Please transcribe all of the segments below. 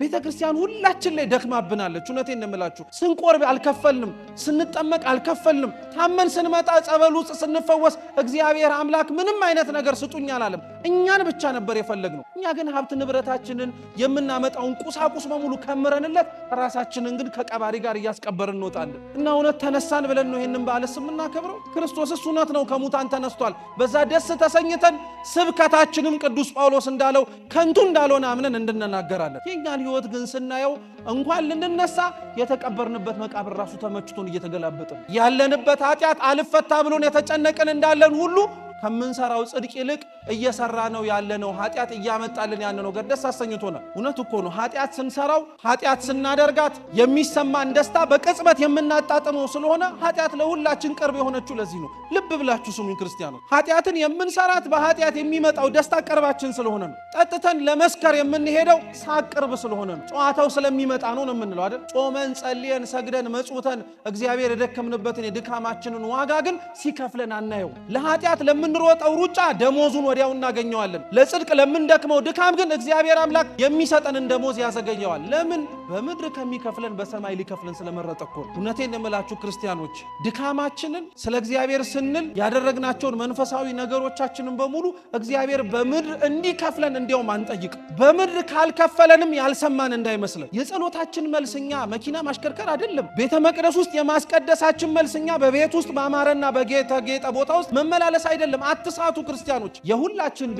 ቤተክርስቲያን ሁላችን ላይ ደክማብናለች። እውነቴን እንምላችሁ ስንቆርብ አልከፈልንም፣ ስንጠመቅ አልከፈልንም፣ ታመን ስንመጣ ጸበል ውስጥ ስንፈወስ እግዚአብሔር አምላክ ምንም አይነት ነገር ስጡኝ አላለም። እኛን ብቻ ነበር የፈለግነው። እኛ ግን ሀብት ንብረታችንን የምናመጣውን ቁሳቁስ በሙሉ ከምረንለት ራሳችንን ግን ከቀባሪ ጋር እያስቀበርን እንወጣለን። እና እውነት ተነሳን ብለን ነው ይሄንን በዓል የምናከብረው። ክርስቶስስ እውነት ነው ከሙታን ተነስቷል። በዛ ደስ ተሰኝተን ስብከታችንም ቅዱስ ጳውሎስ እንዳለው ከንቱ እንዳልሆነ አምነን እንድንናገራለን። የኛን ሕይወት ግን ስናየው እንኳን ልንነሳ የተቀበርንበት መቃብር ራሱ ተመችቶን እየተገላበጥን ያለንበት ኃጢአት አልፈታ ብሎን የተጨነቅን እንዳለን ሁሉ ከምንሰራው ጽድቅ ይልቅ እየሰራ ነው ያለነው ኃጢአት እያመጣልን ያለ ነገር ደስ አሰኝቶናል። እውነት እኮ ነው። ኃጢአት ስንሰራው ኃጢአት ስናደርጋት የሚሰማን ደስታ በቅጽበት የምናጣጥመው ስለሆነ ኃጢአት ለሁላችን ቅርብ የሆነችው ለዚህ ነው። ልብ ብላችሁ ስሙኝ ክርስቲያኖች፣ ኃጢአትን የምንሰራት በኃጢአት የሚመጣው ደስታ ቅርባችን ስለሆነ ነው። ጠጥተን ለመስከር የምንሄደው ሳቅ ቅርብ ስለሆነ ነው። ጨዋታው ስለሚመጣ ነው የምንለው አይደል? ጾመን ጸልየን ሰግደን መጽውተን እግዚአብሔር የደከምንበትን የድካማችንን ዋጋ ግን ሲከፍለን አናየው። ለኃጢአት ለምንሮጠው ሩጫ ደሞዙን ወዲያው እናገኘዋለን። ለጽድቅ ለምንደክመው ድካም ግን እግዚአብሔር አምላክ የሚሰጠንን ደሞዝ ያዘገየዋል። ለምን? በምድር ከሚከፍለን በሰማይ ሊከፍለን ስለመረጠ እኮ። እውነቴን የምላችሁ ክርስቲያኖች፣ ድካማችንን ስለ እግዚአብሔር ስንል ያደረግናቸውን መንፈሳዊ ነገሮቻችንን በሙሉ እግዚአብሔር በምድር እንዲከፍለን እንዲያውም አንጠይቅ። በምድር ካልከፈለንም ያልሰማን እንዳይመስለን። የጸሎታችን መልስኛ መኪና ማሽከርከር አይደለም። ቤተ መቅደስ ውስጥ የማስቀደሳችን መልስኛ በቤት ውስጥ በአማረና በጌጠ ቦታ ውስጥ መመላለስ አይደለም። አትሳቱ ክርስቲያኖች። የሁላችን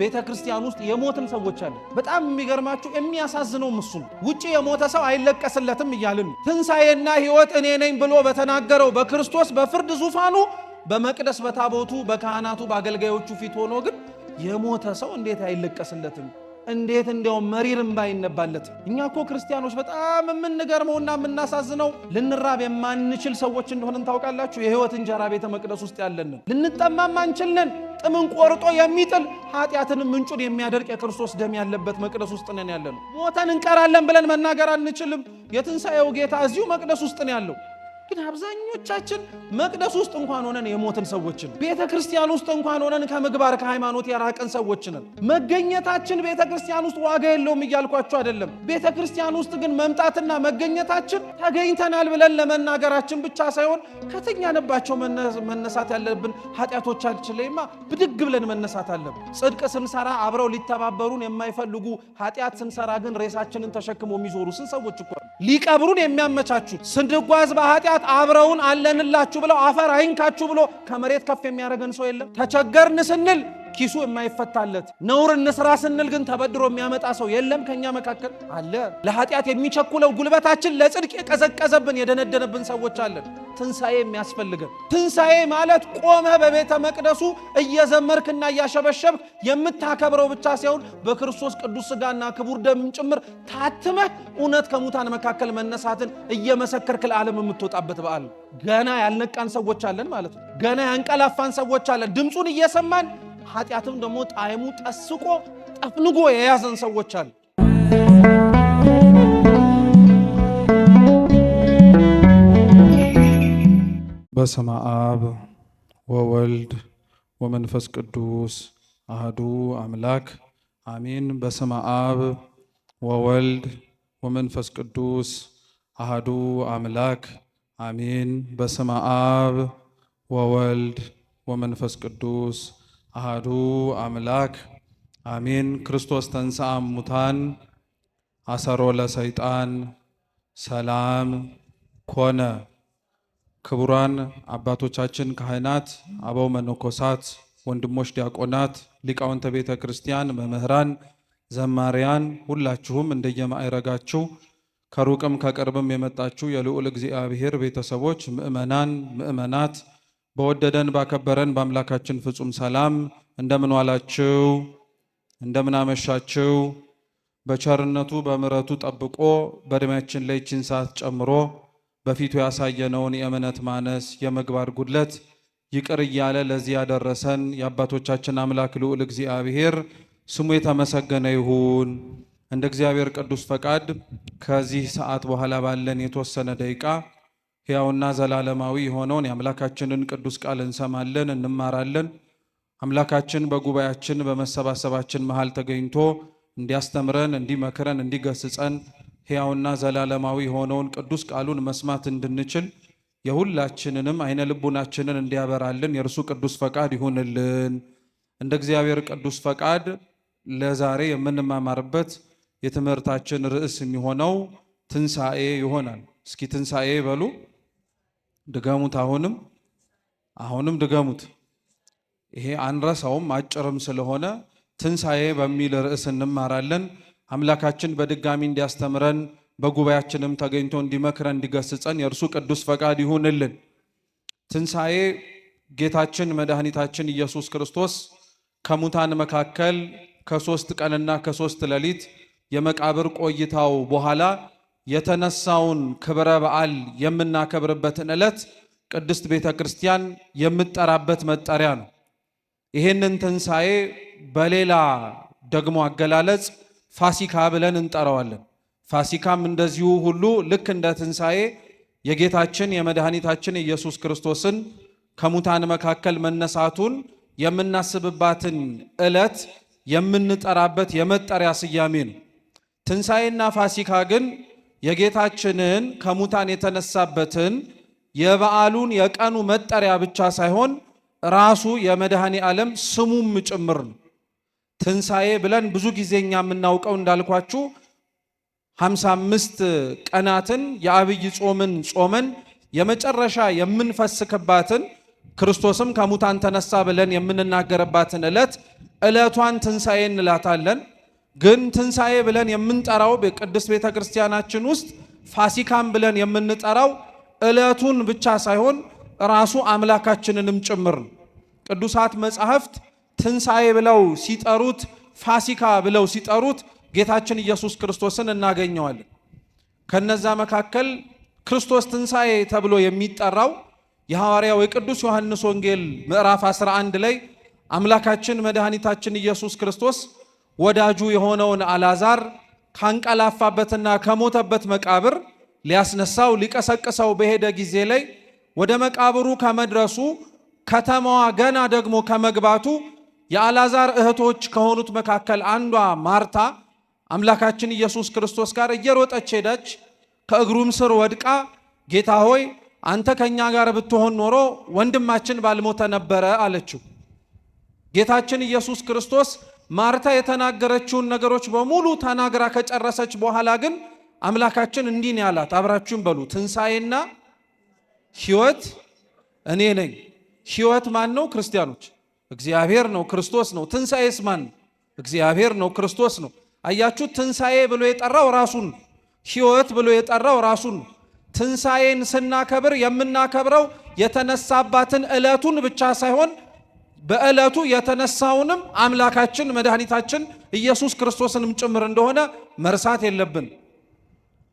ቤተ ክርስቲያን ውስጥ የሞትን ሰዎች አለ። በጣም የሚገርማችሁ የሚያሳዝነውም እሱ ነው። ውጪ የሞተ ሰው አይለቀስለትም እያልን ትንሣኤና ሕይወት እኔ ነኝ ብሎ በተናገረው በክርስቶስ በፍርድ ዙፋኑ በመቅደስ በታቦቱ በካህናቱ በአገልጋዮቹ ፊት ሆኖ ግን የሞተ ሰው እንዴት አይለቀስለትም? እንዴት እንዲያው መሪርም ባይነባለት። እኛ እኮ ክርስቲያኖች በጣም የምንገርመውና የምናሳዝነው ልንራብ የማንችል ሰዎች እንደሆነን ታውቃላችሁ። የሕይወት እንጀራ ቤተ መቅደስ ውስጥ ያለንን ልንጠማም አንችልነን። ጥምን ቆርጦ የሚጥል ኃጢአትንም ምንጩን የሚያደርቅ የክርስቶስ ደም ያለበት መቅደስ ውስጥ ነን ያለነው። ሞተን እንቀራለን ብለን መናገር አንችልም። የትንሣኤው ጌታ እዚሁ መቅደስ ውስጥ ነው ያለው። ግን አብዛኞቻችን መቅደስ ውስጥ እንኳን ሆነን የሞትን ሰዎች ነን። ቤተ ክርስቲያን ውስጥ እንኳን ሆነን ከምግባር ከሃይማኖት የራቅን ሰዎች ነን። መገኘታችን ቤተ ክርስቲያን ውስጥ ዋጋ የለውም እያልኳቸው አይደለም። ቤተ ክርስቲያን ውስጥ ግን መምጣትና መገኘታችን ተገኝተናል ብለን ለመናገራችን ብቻ ሳይሆን ከተኛንባቸው መነሳት ያለብን ኃጢአቶቻችን ላይማ ብድግ ብለን መነሳት አለብን። ጽድቅ ስንሰራ አብረው ሊተባበሩን የማይፈልጉ ኃጢአት ስንሰራ ግን ሬሳችንን ተሸክሞ የሚዞሩ ስንት ሰዎች እኮ ሊቀብሩን የሚያመቻቹ ስንጓዝ በኃጢአት አብረውን አለንላችሁ ብለው አፈር አይንካችሁ ብሎ ከመሬት ከፍ የሚያደርገን ሰው የለም። ተቸገርን ስንል ኪሱ የማይፈታለት፣ ነውር እንስራ ስንል ግን ተበድሮ የሚያመጣ ሰው የለም ከኛ መካከል አለ። ለኃጢአት የሚቸኩለው ጉልበታችን ለጽድቅ የቀዘቀዘብን የደነደነብን ሰዎች አለን። ትንሣኤ የሚያስፈልገን። ትንሣኤ ማለት ቆመህ በቤተ መቅደሱ እየዘመርክና እያሸበሸብክ የምታከብረው ብቻ ሳይሆን በክርስቶስ ቅዱስ ሥጋና ክቡር ደም ጭምር ታትመህ እውነት ከሙታን መካከል መነሳትን እየመሰከርክ ለዓለም የምትወጣበት በዓል። ገና ያልነቃን ሰዎች አለን ማለት ነው። ገና ያንቀላፋን ሰዎች አለን። ድምፁን እየሰማን ኃጢአትም ደግሞ ጣዕሙ ጠስቆ ጠፍንጎ የያዘን ሰዎች አሉ። በስመ አብ ወወልድ ወመንፈስ ቅዱስ አህዱ አምላክ አሜን። በስመ አብ ወወልድ ወመንፈስ ቅዱስ አህዱ አምላክ አሜን። በስመ አብ ወወልድ ወመንፈስ ቅዱስ አሃዱ አምላክ አሜን። ክርስቶስ ተንሥአ እሙታን አሰሮ ለሰይጣን ሰላም ኮነ። ክቡራን አባቶቻችን ካህናት፣ አበው መነኮሳት፣ ወንድሞች ዲያቆናት፣ ሊቃውንተ ቤተ ክርስቲያን፣ መምህራን፣ ዘማሪያን ሁላችሁም እንደየማዕረጋችሁ ከሩቅም ከቅርብም የመጣችሁ የልዑል እግዚአብሔር ቤተሰቦች፣ ምእመናን፣ ምእመናት በወደደን ባከበረን በአምላካችን ፍጹም ሰላም እንደምን ዋላችሁ? እንደምን አመሻችሁ? በቸርነቱ በምሕረቱ ጠብቆ በዕድሜያችን ላይ ይህችን ሰዓት ጨምሮ በፊቱ ያሳየነውን የእምነት ማነስ የምግባር ጉድለት ይቅር እያለ ለዚህ ያደረሰን የአባቶቻችን አምላክ ልዑል እግዚአብሔር ስሙ የተመሰገነ ይሁን። እንደ እግዚአብሔር ቅዱስ ፈቃድ ከዚህ ሰዓት በኋላ ባለን የተወሰነ ደቂቃ ሕያውና ዘላለማዊ የሆነውን የአምላካችንን ቅዱስ ቃል እንሰማለን፣ እንማራለን። አምላካችን በጉባኤያችን በመሰባሰባችን መሃል ተገኝቶ እንዲያስተምረን፣ እንዲመክረን፣ እንዲገስጸን ሕያውና ዘላለማዊ የሆነውን ቅዱስ ቃሉን መስማት እንድንችል የሁላችንንም አይነ ልቡናችንን እንዲያበራልን የእርሱ ቅዱስ ፈቃድ ይሁንልን። እንደ እግዚአብሔር ቅዱስ ፈቃድ ለዛሬ የምንማማርበት የትምህርታችን ርዕስ የሚሆነው ትንሣኤ ይሆናል። እስኪ ትንሣኤ በሉ፣ ድገሙት። አሁንም ድገሙት። ይሄ አንረሳውም፣ አጭርም ስለሆነ ትንሣኤ በሚል ርዕስ እንማራለን። አምላካችን በድጋሚ እንዲያስተምረን በጉባኤያችንም ተገኝቶ እንዲመክረን እንዲገስጸን የእርሱ ቅዱስ ፈቃድ ይሁንልን። ትንሣኤ ጌታችን መድኃኒታችን ኢየሱስ ክርስቶስ ከሙታን መካከል ከ3 ቀንና ከ3 ሌሊት የመቃብር ቆይታው በኋላ የተነሳውን ክብረ በዓል የምናከብርበትን ዕለት ቅድስት ቤተ ክርስቲያን የምትጠራበት መጠሪያ ነው። ይህንን ትንሣኤ በሌላ ደግሞ አገላለጽ ፋሲካ ብለን እንጠራዋለን። ፋሲካም እንደዚሁ ሁሉ ልክ እንደ ትንሣኤ የጌታችን የመድኃኒታችን ኢየሱስ ክርስቶስን ከሙታን መካከል መነሳቱን የምናስብባትን ዕለት የምንጠራበት የመጠሪያ ስያሜ ነው። ትንሣኤና ፋሲካ ግን የጌታችንን ከሙታን የተነሳበትን የበዓሉን የቀኑ መጠሪያ ብቻ ሳይሆን ራሱ የመድኃኔ ዓለም ስሙም ጭምር ነው። ትንሣኤ ብለን ብዙ ጊዜ እኛ የምናውቀው እንዳልኳችሁ 55 ቀናትን የአብይ ጾምን ጾመን የመጨረሻ የምንፈስክባትን ክርስቶስም ከሙታን ተነሳ ብለን የምንናገርባትን ዕለቷን ትንሣኤ እንላታለን። ግን ትንሣኤ ብለን የምንጠራው በቅድስት ቤተ ክርስቲያናችን ውስጥ ፋሲካም ብለን የምንጠራው ዕለቱን ብቻ ሳይሆን ራሱ አምላካችንንም ጭምር ነው። ቅዱሳት መጻሕፍት ትንሣኤ ብለው ሲጠሩት፣ ፋሲካ ብለው ሲጠሩት ጌታችን ኢየሱስ ክርስቶስን እናገኘዋለን። ከነዛ መካከል ክርስቶስ ትንሣኤ ተብሎ የሚጠራው የሐዋርያው የቅዱስ ዮሐንስ ወንጌል ምዕራፍ 11 ላይ አምላካችን መድኃኒታችን ኢየሱስ ክርስቶስ ወዳጁ የሆነውን አልዓዛር ካንቀላፋበትና ከሞተበት መቃብር ሊያስነሳው ሊቀሰቅሰው በሄደ ጊዜ ላይ ወደ መቃብሩ ከመድረሱ ከተማዋ ገና ደግሞ ከመግባቱ የአልዓዛር እህቶች ከሆኑት መካከል አንዷ ማርታ አምላካችን ኢየሱስ ክርስቶስ ጋር እየሮጠች ሄደች። ከእግሩም ስር ወድቃ ጌታ ሆይ አንተ ከኛ ጋር ብትሆን ኖሮ ወንድማችን ባልሞተ ነበረ አለችው። ጌታችን ኢየሱስ ክርስቶስ ማርታ የተናገረችውን ነገሮች በሙሉ ተናግራ ከጨረሰች በኋላ ግን አምላካችን እንዲህ ነው ያላት። አብራችሁም በሉ፣ ትንሣኤና ሕይወት እኔ ነኝ። ሕይወት ማን ነው? ክርስቲያኖች፣ እግዚአብሔር ነው፣ ክርስቶስ ነው። ትንሣኤስ ማን ነው? እግዚአብሔር ነው፣ ክርስቶስ ነው። አያችሁ፣ ትንሣኤ ብሎ የጠራው ራሱን፣ ሕይወት ብሎ የጠራው ራሱን። ትንሣኤን ስናከብር የምናከብረው የተነሳባትን ዕለቱን ብቻ ሳይሆን በዕለቱ የተነሳውንም አምላካችን መድኃኒታችን ኢየሱስ ክርስቶስንም ጭምር እንደሆነ መርሳት የለብን።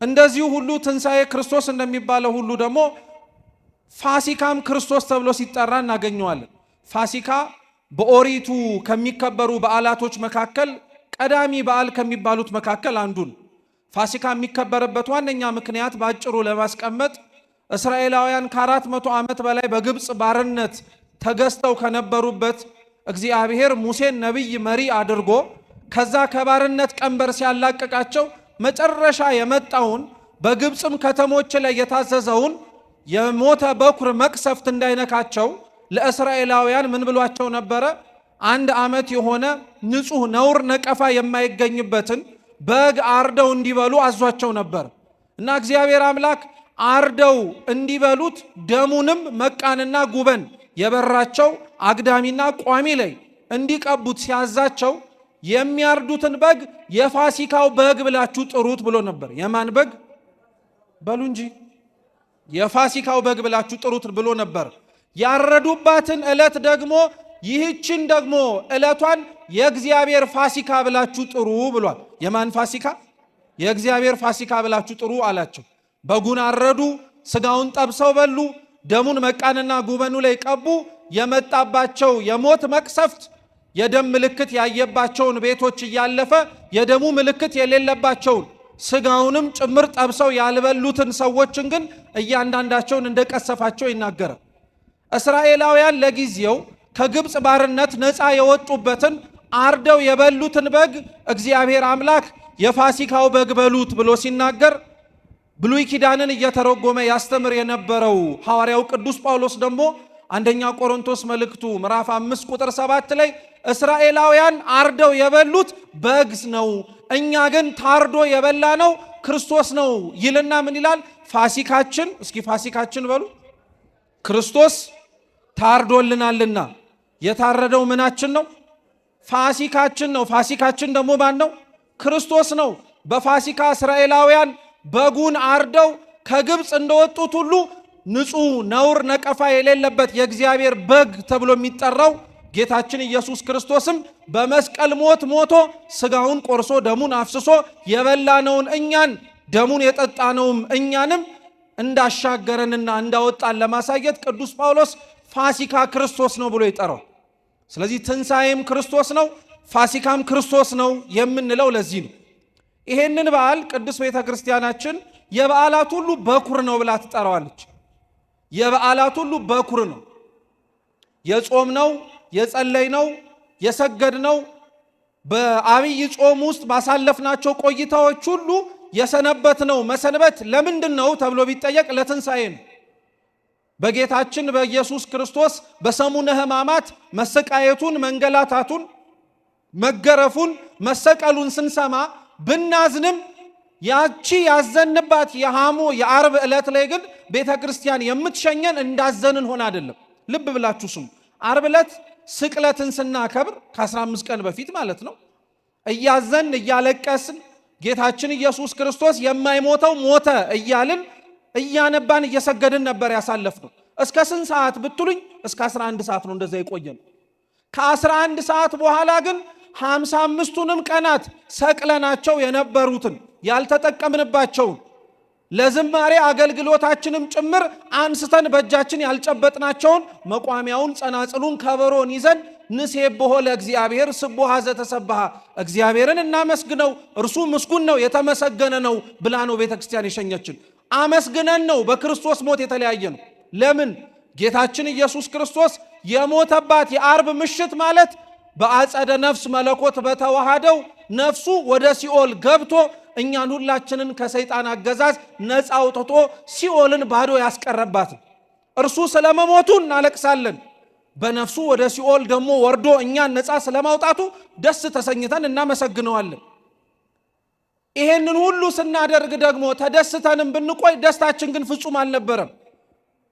እንደዚሁ ሁሉ ትንሣኤ ክርስቶስ እንደሚባለው ሁሉ ደግሞ ፋሲካም ክርስቶስ ተብሎ ሲጠራ እናገኘዋለን። ፋሲካ በኦሪቱ ከሚከበሩ በዓላቶች መካከል ቀዳሚ በዓል ከሚባሉት መካከል አንዱን። ፋሲካ የሚከበርበት ዋነኛ ምክንያት በአጭሩ ለማስቀመጥ እስራኤላውያን ከ400 ዓመት በላይ በግብፅ ባርነት ተገዝተው ከነበሩበት እግዚአብሔር ሙሴን ነቢይ መሪ አድርጎ ከዛ ከባርነት ቀንበር ሲያላቅቃቸው መጨረሻ የመጣውን በግብፅም ከተሞች ላይ የታዘዘውን የሞተ በኩር መቅሰፍት እንዳይነካቸው ለእስራኤላውያን ምን ብሏቸው ነበረ? 1 ዓመት የሆነ ንጹሕ ነውር ነቀፋ የማይገኝበትን በግ አርደው እንዲበሉ አዟቸው ነበር እና እግዚአብሔር አምላክ አርደው እንዲበሉት ደሙንም መቃንና ጉበን የበራቸው አግዳሚና ቋሚ ላይ እንዲቀቡት ሲያዛቸው የሚያርዱትን በግ የፋሲካው በግ ብላችሁ ጥሩት ብሎ ነበር። የማን በግ በሉ እንጂ የፋሲካው በግ ብላችሁ ጥሩት ብሎ ነበር። ያረዱባትን ዕለት ደግሞ ይህችን ደግሞ ዕለቷን የእግዚአብሔር ፋሲካ ብላችሁ ጥሩ ብሏል። የማን ፋሲካ? የእግዚአብሔር ፋሲካ ብላችሁ ጥሩ አላቸው። በጉን አረዱ፣ ስጋውን ጠብሰው በሉ፣ ደሙን መቃንና ጉበኑ ላይ ቀቡ። የመጣባቸው የሞት መቅሰፍት የደም ምልክት ያየባቸውን ቤቶች እያለፈ የደሙ ምልክት የሌለባቸውን ስጋውንም ጭምር ጠብሰው ያልበሉትን ሰዎችን ግን እያንዳንዳቸውን እንደቀሰፋቸው ይናገራል። እስራኤላውያን ለጊዜው ከግብፅ ባርነት ነፃ የወጡበትን አርደው የበሉትን በግ እግዚአብሔር አምላክ የፋሲካው በግ በሉት ብሎ ሲናገር ብሉይ ኪዳንን እየተረጎመ ያስተምር የነበረው ሐዋርያው ቅዱስ ጳውሎስ ደግሞ አንደኛ ቆሮንቶስ መልእክቱ ምዕራፍ 5 ቁጥር 7 ላይ እስራኤላውያን አርደው የበሉት በግ ነው፣ እኛ ግን ታርዶ የበላ ነው ክርስቶስ ነው ይልና ምን ይላል? ፋሲካችን፣ እስኪ ፋሲካችን በሉ፣ ክርስቶስ ታርዶልናልና። የታረደው ምናችን ነው? ፋሲካችን ነው። ፋሲካችን ደግሞ ማን ነው? ክርስቶስ ነው። በፋሲካ እስራኤላውያን በጉን አርደው ከግብፅ እንደወጡት ሁሉ ንጹሕ ነውር ነቀፋ የሌለበት የእግዚአብሔር በግ ተብሎ የሚጠራው ጌታችን ኢየሱስ ክርስቶስም በመስቀል ሞት ሞቶ ስጋውን ቆርሶ ደሙን አፍስሶ የበላነውን እኛን ደሙን የጠጣነውም እኛንም እንዳሻገረንና እንዳወጣን ለማሳየት ቅዱስ ጳውሎስ ፋሲካ ክርስቶስ ነው ብሎ ይጠራው። ስለዚህ ትንሣኤም ክርስቶስ ነው፣ ፋሲካም ክርስቶስ ነው የምንለው ለዚህ ነው። ይሄንን በዓል ቅዱስ ቤተ ክርስቲያናችን የበዓላት ሁሉ በኩር ነው ብላ ትጠራዋለች። የበዓላት ሁሉ በኩር ነው። የጾም ነው፣ የጸለይ ነው፣ የሰገድ ነው። በአብይ ጾም ውስጥ ባሳለፍናቸው ቆይታዎች ሁሉ የሰነበት ነው። መሰንበት ለምንድን ነው ተብሎ ቢጠየቅ ለትንሣኤ ነው። በጌታችን በኢየሱስ ክርስቶስ በሰሙነ ሕማማት መሰቃየቱን፣ መንገላታቱን፣ መገረፉን፣ መሰቀሉን ስንሰማ ብናዝንም ያቺ ያዘንባት የዓርብ ዕለት ላይ ግን ቤተ ክርስቲያን የምትሸኘን እንዳዘንን ሆነ አይደለም። ልብ ብላችሁ ስሙ። ዓርብ ዕለት ስቅለትን ስናከብር ከ15 ቀን በፊት ማለት ነው እያዘን እያለቀስን ጌታችን ኢየሱስ ክርስቶስ የማይሞተው ሞተ እያልን እያነባን እየሰገድን ነበር ያሳለፍነው። እስከ ስንት ሰዓት ብትሉኝ እስከ 11 ሰዓት ነው እንደዛ የቆየን። ከ11 ሰዓት በኋላ ግን 55ቱንም ቀናት ሰቅለናቸው የነበሩትን ያልተጠቀምንባቸውን ለዝማሬ አገልግሎታችንም ጭምር አንስተን በእጃችን ያልጨበጥናቸውን መቋሚያውን፣ ጸናጽሉን፣ ከበሮን ይዘን ንሴብሖ ለእግዚአብሔር ስቡሐ ዘተሰብሐ እግዚአብሔርን እናመስግነው እርሱ ምስጉን ነው የተመሰገነ ነው ብላ ነው ቤተ ክርስቲያን የሸኘችን። አመስግነን ነው በክርስቶስ ሞት የተለያየ ነው። ለምን? ጌታችን ኢየሱስ ክርስቶስ የሞተባት የዓርብ ምሽት ማለት በአጸደ ነፍስ መለኮት በተዋሃደው ነፍሱ ወደ ሲኦል ገብቶ እኛን ሁላችንን ከሰይጣን አገዛዝ ነፃ አውጥቶ ሲኦልን ባዶ ያስቀረባት። እርሱ ስለመሞቱ እናለቅሳለን። በነፍሱ ወደ ሲኦል ደግሞ ወርዶ እኛን ነፃ ስለማውጣቱ ደስ ተሰኝተን እናመሰግነዋለን። ይሄንን ሁሉ ስናደርግ ደግሞ ተደስተንም ብንቆይ ደስታችን ግን ፍጹም አልነበረም።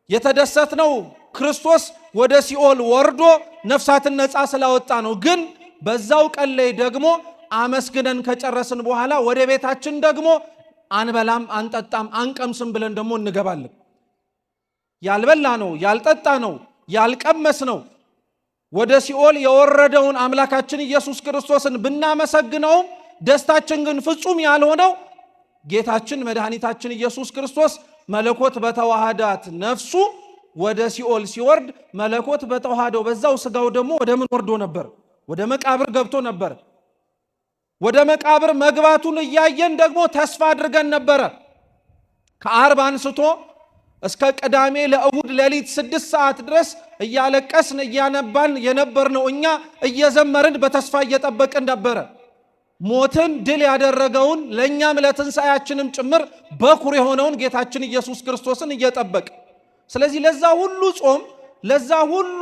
የተደሰትነው ክርስቶስ ወደ ሲኦል ወርዶ ነፍሳትን ነፃ ስላወጣ ነው። ግን በዛው ቀን ላይ ደግሞ አመስግነን ከጨረስን በኋላ ወደ ቤታችን ደግሞ አንበላም፣ አንጠጣም፣ አንቀምስም ብለን ደግሞ እንገባለን። ያልበላ ነው፣ ያልጠጣ ነው፣ ያልቀመስ ነው ወደ ሲኦል የወረደውን አምላካችን ኢየሱስ ክርስቶስን ብናመሰግነውም ደስታችን ግን ፍጹም ያልሆነው ጌታችን መድኃኒታችን ኢየሱስ ክርስቶስ መለኮት በተዋሃዳት ነፍሱ ወደ ሲኦል ሲወርድ መለኮት በተዋሃደው በዛው ስጋው ደግሞ ወደ ምን ወርዶ ነበር? ወደ መቃብር ገብቶ ነበር። ወደ መቃብር መግባቱን እያየን ደግሞ ተስፋ አድርገን ነበረ። ከዓርብ አንስቶ እስከ ቅዳሜ ለእሁድ ሌሊት 6 ሰዓት ድረስ እያለቀስን እያነባን የነበርነው እኛ እየዘመርን በተስፋ እየጠበቅን ነበረ። ሞትን ድል ያደረገውን ለእኛም ለትንሣኤያችንም ጭምር በኩር የሆነውን ጌታችን ኢየሱስ ክርስቶስን እየጠበቅ፣ ስለዚህ ለዛ ሁሉ ጾም፣ ለዛ ሁሉ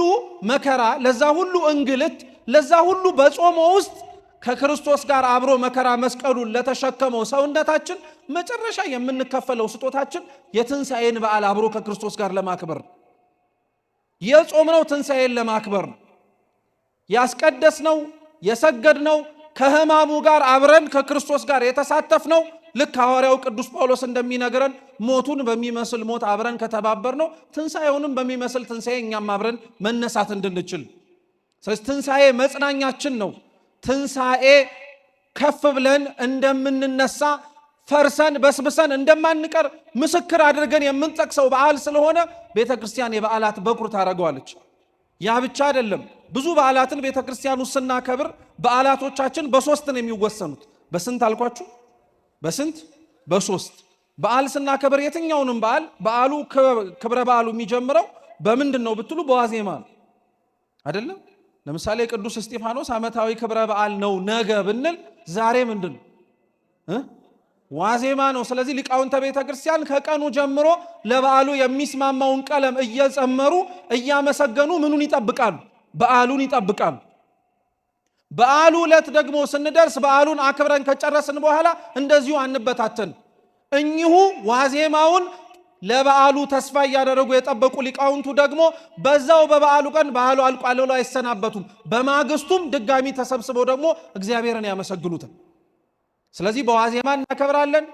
መከራ፣ ለዛ ሁሉ እንግልት፣ ለዛ ሁሉ በጾም ውስጥ ከክርስቶስ ጋር አብሮ መከራ መስቀሉን ለተሸከመው ሰውነታችን መጨረሻ የምንከፈለው ስጦታችን የትንሣኤን በዓል አብሮ ከክርስቶስ ጋር ለማክበር ነው። የጾምነው ትንሣኤን ለማክበር ነው። ያስቀደስነው የሰገድነው ከሕማሙ ጋር አብረን ከክርስቶስ ጋር የተሳተፍነው ልክ ሐዋርያው ቅዱስ ጳውሎስ እንደሚነግረን ሞቱን በሚመስል ሞት አብረን ከተባበርነው ትንሣኤውንም በሚመስል ትንሣኤ እኛም አብረን መነሳት እንድንችል። ስለዚህ ትንሣኤ መጽናኛችን ነው። ትንሣኤ ከፍ ብለን እንደምንነሳ ፈርሰን በስብሰን እንደማንቀር ምስክር አድርገን የምንጠቅሰው በዓል ስለሆነ ቤተ ክርስቲያን የበዓላት በኩር ታደርገዋለች። ያ ብቻ አይደለም። ብዙ በዓላትን ቤተ ክርስቲያን ውስጥ ስናከብር በዓላቶቻችን በ3 ነው የሚወሰኑት። በስንት አልኳችሁ? በስንት? በ3 በዓል ስናከብር የትኛውንም በዓሉ ክብረ በዓሉ የሚጀምረው በምንድን ነው ብትሉ በዋዜማ ነው አይደለም? ለምሳሌ ቅዱስ እስጢፋኖስ ዓመታዊ ክብረ በዓል ነው ነገ ብንል ዛሬ ምንድን ነው? ዋዜማ ነው። ስለዚህ ሊቃውንተ ቤተ ክርስቲያን ከቀኑ ጀምሮ ለበዓሉ የሚስማማውን ቀለም እየጨመሩ እያመሰገኑ ምኑን ይጠብቃሉ? በዓሉን ይጠብቃሉ። በዓሉ ዕለት ደግሞ ስንደርስ በዓሉን አክብረን ከጨረስን በኋላ እንደዚሁ አንበታተን። እኚሁ ዋዜማውን ለበዓሉ ተስፋ እያደረጉ የጠበቁ ሊቃውንቱ ደግሞ በዛው በበዓሉ ቀን በዓሉ አልቋል ብለው አይሰናበቱም። በማግስቱም ድጋሚ ተሰብስበው ደግሞ እግዚአብሔርን ያመሰግኑታል። ስለዚህ በዋዜማ እናከብራለን፣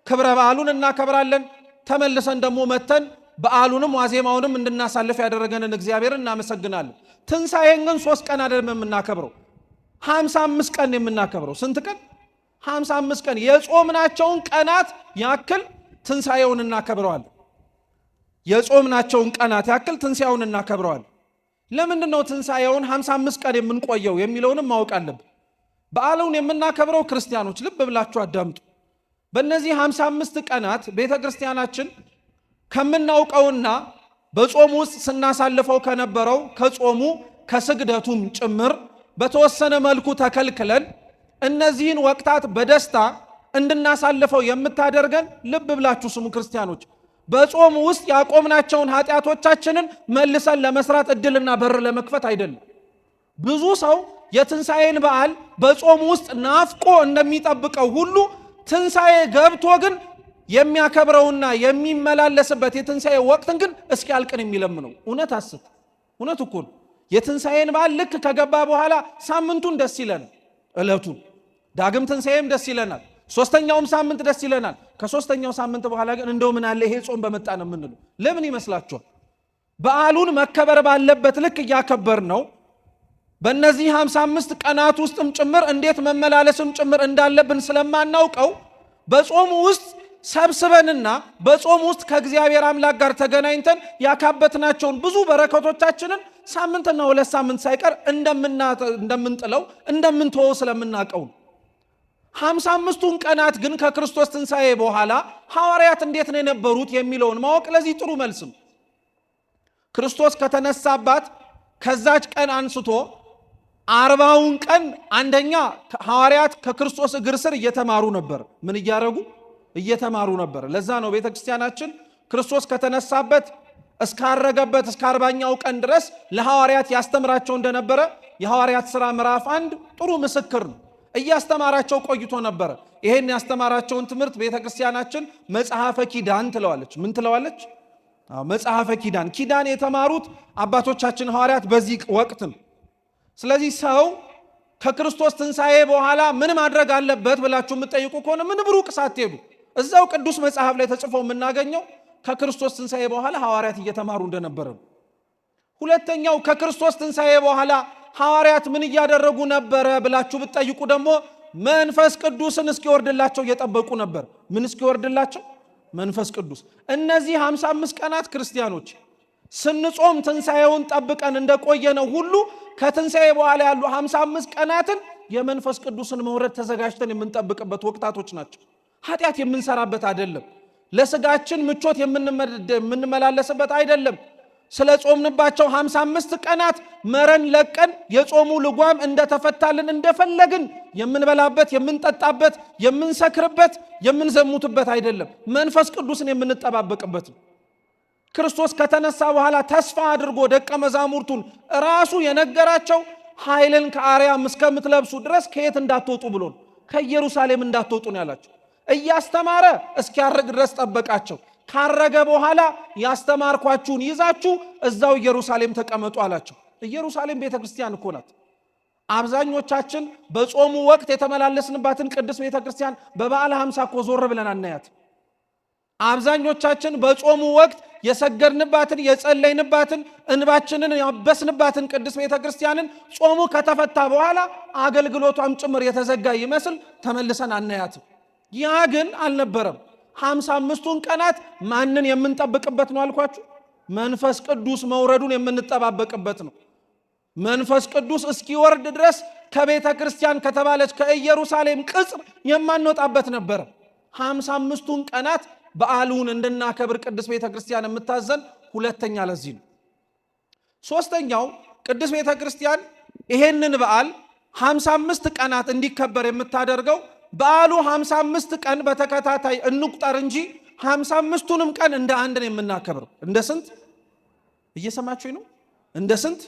ክብረ በዓሉን እናከብራለን። ተመልሰን ደግሞ መተን በዓሉንም ዋዜማውንም እንድናሳልፍ ያደረገንን እግዚአብሔርን እናመሰግናለን። ትንሣኤን ግን 3 ቀን አይደለም የምናከብረው፣ 55 ቀን የምናከብረው። ስንት ቀን? 55 ቀን። የጾምናቸውን ቀናት ያክል ትንሣኤውን እናከብረዋለን። የጾምናቸውን ቀናት ያክል ትንሣኤውን እናከብረዋለን። ለምንድን ነው ትንሣኤውን 55 ቀን የምንቆየው የሚለውንም ማወቅ አለብን። በዓሉን የምናከብረው ክርስቲያኖች ልብ ብላችሁ አዳምጡ። በእነዚህ 55 ቀናት ቤተ ክርስቲያናችን ከምናውቀውና በጾም ውስጥ ስናሳልፈው ከነበረው ከጾሙ ከስግደቱም ጭምር በተወሰነ መልኩ ተከልክለን እነዚህን ወቅታት በደስታ እንድናሳልፈው የምታደርገን ልብ ብላችሁ ስሙ ክርስቲያኖች፣ በጾም ውስጥ ያቆምናቸውን ኃጢአቶቻችንን መልሰን ለመስራት እድልና በር ለመክፈት አይደለም። ብዙ ሰው የትንሣኤን በዓል በጾም ውስጥ ናፍቆ እንደሚጠብቀው ሁሉ ትንሣኤ ገብቶ ግን የሚያከብረውና የሚመላለስበት የትንሣኤ ወቅትን ግን እስኪያልቅን የሚለምነው እውነት አስት እውነት እኮ ነው። የትንሣኤን በዓል ልክ ከገባ በኋላ ሳምንቱን ደስ ይለናል፣ ዕለቱን ዳግም ትንሣኤም ደስ ይለናል፣ 3ኛውም ሳምንት ደስ ይለናል። ከ3ኛው ሳምንት በኋላ ግን እንደው ምን አለ ይሄ ጾም በመጣ ነው የምንለው። ለምን ይመስላችኋል? በዓሉን መከበር ባለበት ልክ እያከበር ነው። በእነዚህ 55 ቀናት ውስጥም ጭምር እንዴት መመላለስም ጭምር እንዳለብን ስለማናውቀው በጾሙ ውስጥ ሰብስበንና በጾም ውስጥ ከእግዚአብሔር አምላክ ጋር ተገናኝተን ያካበትናቸውን ብዙ በረከቶቻችንን ሳምንትና 2 ሳምንት ሳይቀር እንደምንጥለው እንደምንተወው ስለምናውቀው ነው። 55ቱን ቀናት ግን ከክርስቶስ ትንሣኤ በኋላ ሐዋርያት እንዴት ነው የነበሩት የሚለውን ማወቅ ለዚህ ጥሩ መልስ ነው። ክርስቶስ ከተነሳባት ከዛች ቀን አንስቶ 40ውን ቀን አንደኛ ሐዋርያት ከክርስቶስ እግር ስር እየተማሩ ነበር። ምን እያደረጉ? እየተማሩ ነበር። ለዛ ነው ቤተ ክርስቲያናችን ክርስቶስ ከተነሳበት እስካረገበት እስከ 40ኛው ቀን ድረስ ለሐዋርያት ያስተምራቸው እንደነበረ የሐዋርያት ሥራ ምዕራፍ 1 ጥሩ ምስክር ነው። እያስተማራቸው ቆይቶ ነበረ። ይሄን ያስተማራቸውን ትምህርት ቤተ ክርስቲያናችን መጽሐፈ ኪዳን ትለዋለች። ምን ትለዋለች? መጽሐፈ ኪዳን። ኪዳን የተማሩት አባቶቻችን ሐዋርያት በዚህ ወቅት ነው። ስለዚህ ሰው ከክርስቶስ ትንሣኤ በኋላ ምን ማድረግ አለበት ብላችሁ የምትጠይቁ ከሆነ ምን ብሩቅ ሳትሄዱ እዛው ቅዱስ መጽሐፍ ላይ ተጽፎ የምናገኘው ከክርስቶስ ትንሣኤ በኋላ ሐዋርያት እየተማሩ እንደነበረ ነው። ሁለተኛው ከክርስቶስ ትንሣኤ በኋላ ሐዋርያት ምን እያደረጉ ነበረ ብላችሁ ብትጠይቁ ደግሞ መንፈስ ቅዱስን እስኪወርድላቸው እየጠበቁ ነበር። ምን እስኪወርድላቸው? መንፈስ ቅዱስ። እነዚህ 55 ቀናት ክርስቲያኖች ስንጾም ትንሣኤውን ጠብቀን እንደቆየነው ሁሉ ከትንሣኤ በኋላ ያሉ 55 ቀናትን የመንፈስ ቅዱስን መውረድ ተዘጋጅተን የምንጠብቅበት ወቅታቶች ናቸው። ኃጢአት የምንሰራበት አይደለም። ለስጋችን ምቾት የምንመላለስበት አይደለም። ስለ ጾምንባቸው 55 ቀናት መረን ለቀን የጾሙ ልጓም እንደተፈታልን እንደፈለግን የምንበላበት፣ የምንጠጣበት፣ የምንሰክርበት፣ የምንዘሙትበት አይደለም። መንፈስ ቅዱስን የምንጠባበቅበት ነው። ክርስቶስ ከተነሳ በኋላ ተስፋ አድርጎ ደቀ መዛሙርቱን ራሱ የነገራቸው ኃይልን ከአርያም እስከምትለብሱ ድረስ ከየት እንዳትወጡ ብሎ ነው። ከኢየሩሳሌም እንዳትወጡ ነው ያላቸው። እያስተማረ እስኪያርግ ድረስ ጠበቃቸው። ካረገ በኋላ ያስተማርኳችሁን ይዛችሁ እዛው ኢየሩሳሌም ተቀመጡ አላቸው። ኢየሩሳሌም ቤተ ክርስቲያን እኮ ናት። አብዛኞቻችን በጾሙ ወቅት የተመላለስንባትን ቅድስት ቤተ ክርስቲያን በበዓለ ሃምሳ እኮ ዞር ብለን አናያት። አብዛኞቻችን በጾሙ ወቅት የሰገድንባትን የጸለይንባትን እንባችንን ያበስንባትን ቅድስት ቤተ ክርስቲያንን ጾሙ ከተፈታ በኋላ አገልግሎቷም ጭምር የተዘጋ ይመስል ተመልሰን አናያትም። ያ ግን አልነበረም። 55ቱን ቀናት ማንን የምንጠብቅበት ነው አልኳችሁ? መንፈስ ቅዱስ መውረዱን የምንጠባበቅበት ነው። መንፈስ ቅዱስ እስኪወርድ ድረስ ከቤተ ክርስቲያን ከተባለች ከኢየሩሳሌም ቅጽር የማንወጣበት ነበር። 55ቱን ቀናት በዓሉን እንድናከብር ቅድስት ቤተ ክርስቲያን የምታዘን ሁለተኛ ለዚህ ነው። ሶስተኛው ቅድስት ቤተ ክርስቲያን ይሄንን በዓል 55 ቀናት እንዲከበር የምታደርገው በዓሉ 55 ቀን በተከታታይ እንቁጠር እንጂ 55ቱንም ቀን እንደ አንድ ነው የምናከብረው። እንደ ስንት እየሰማችሁኝ ነው? እንደ ስንት?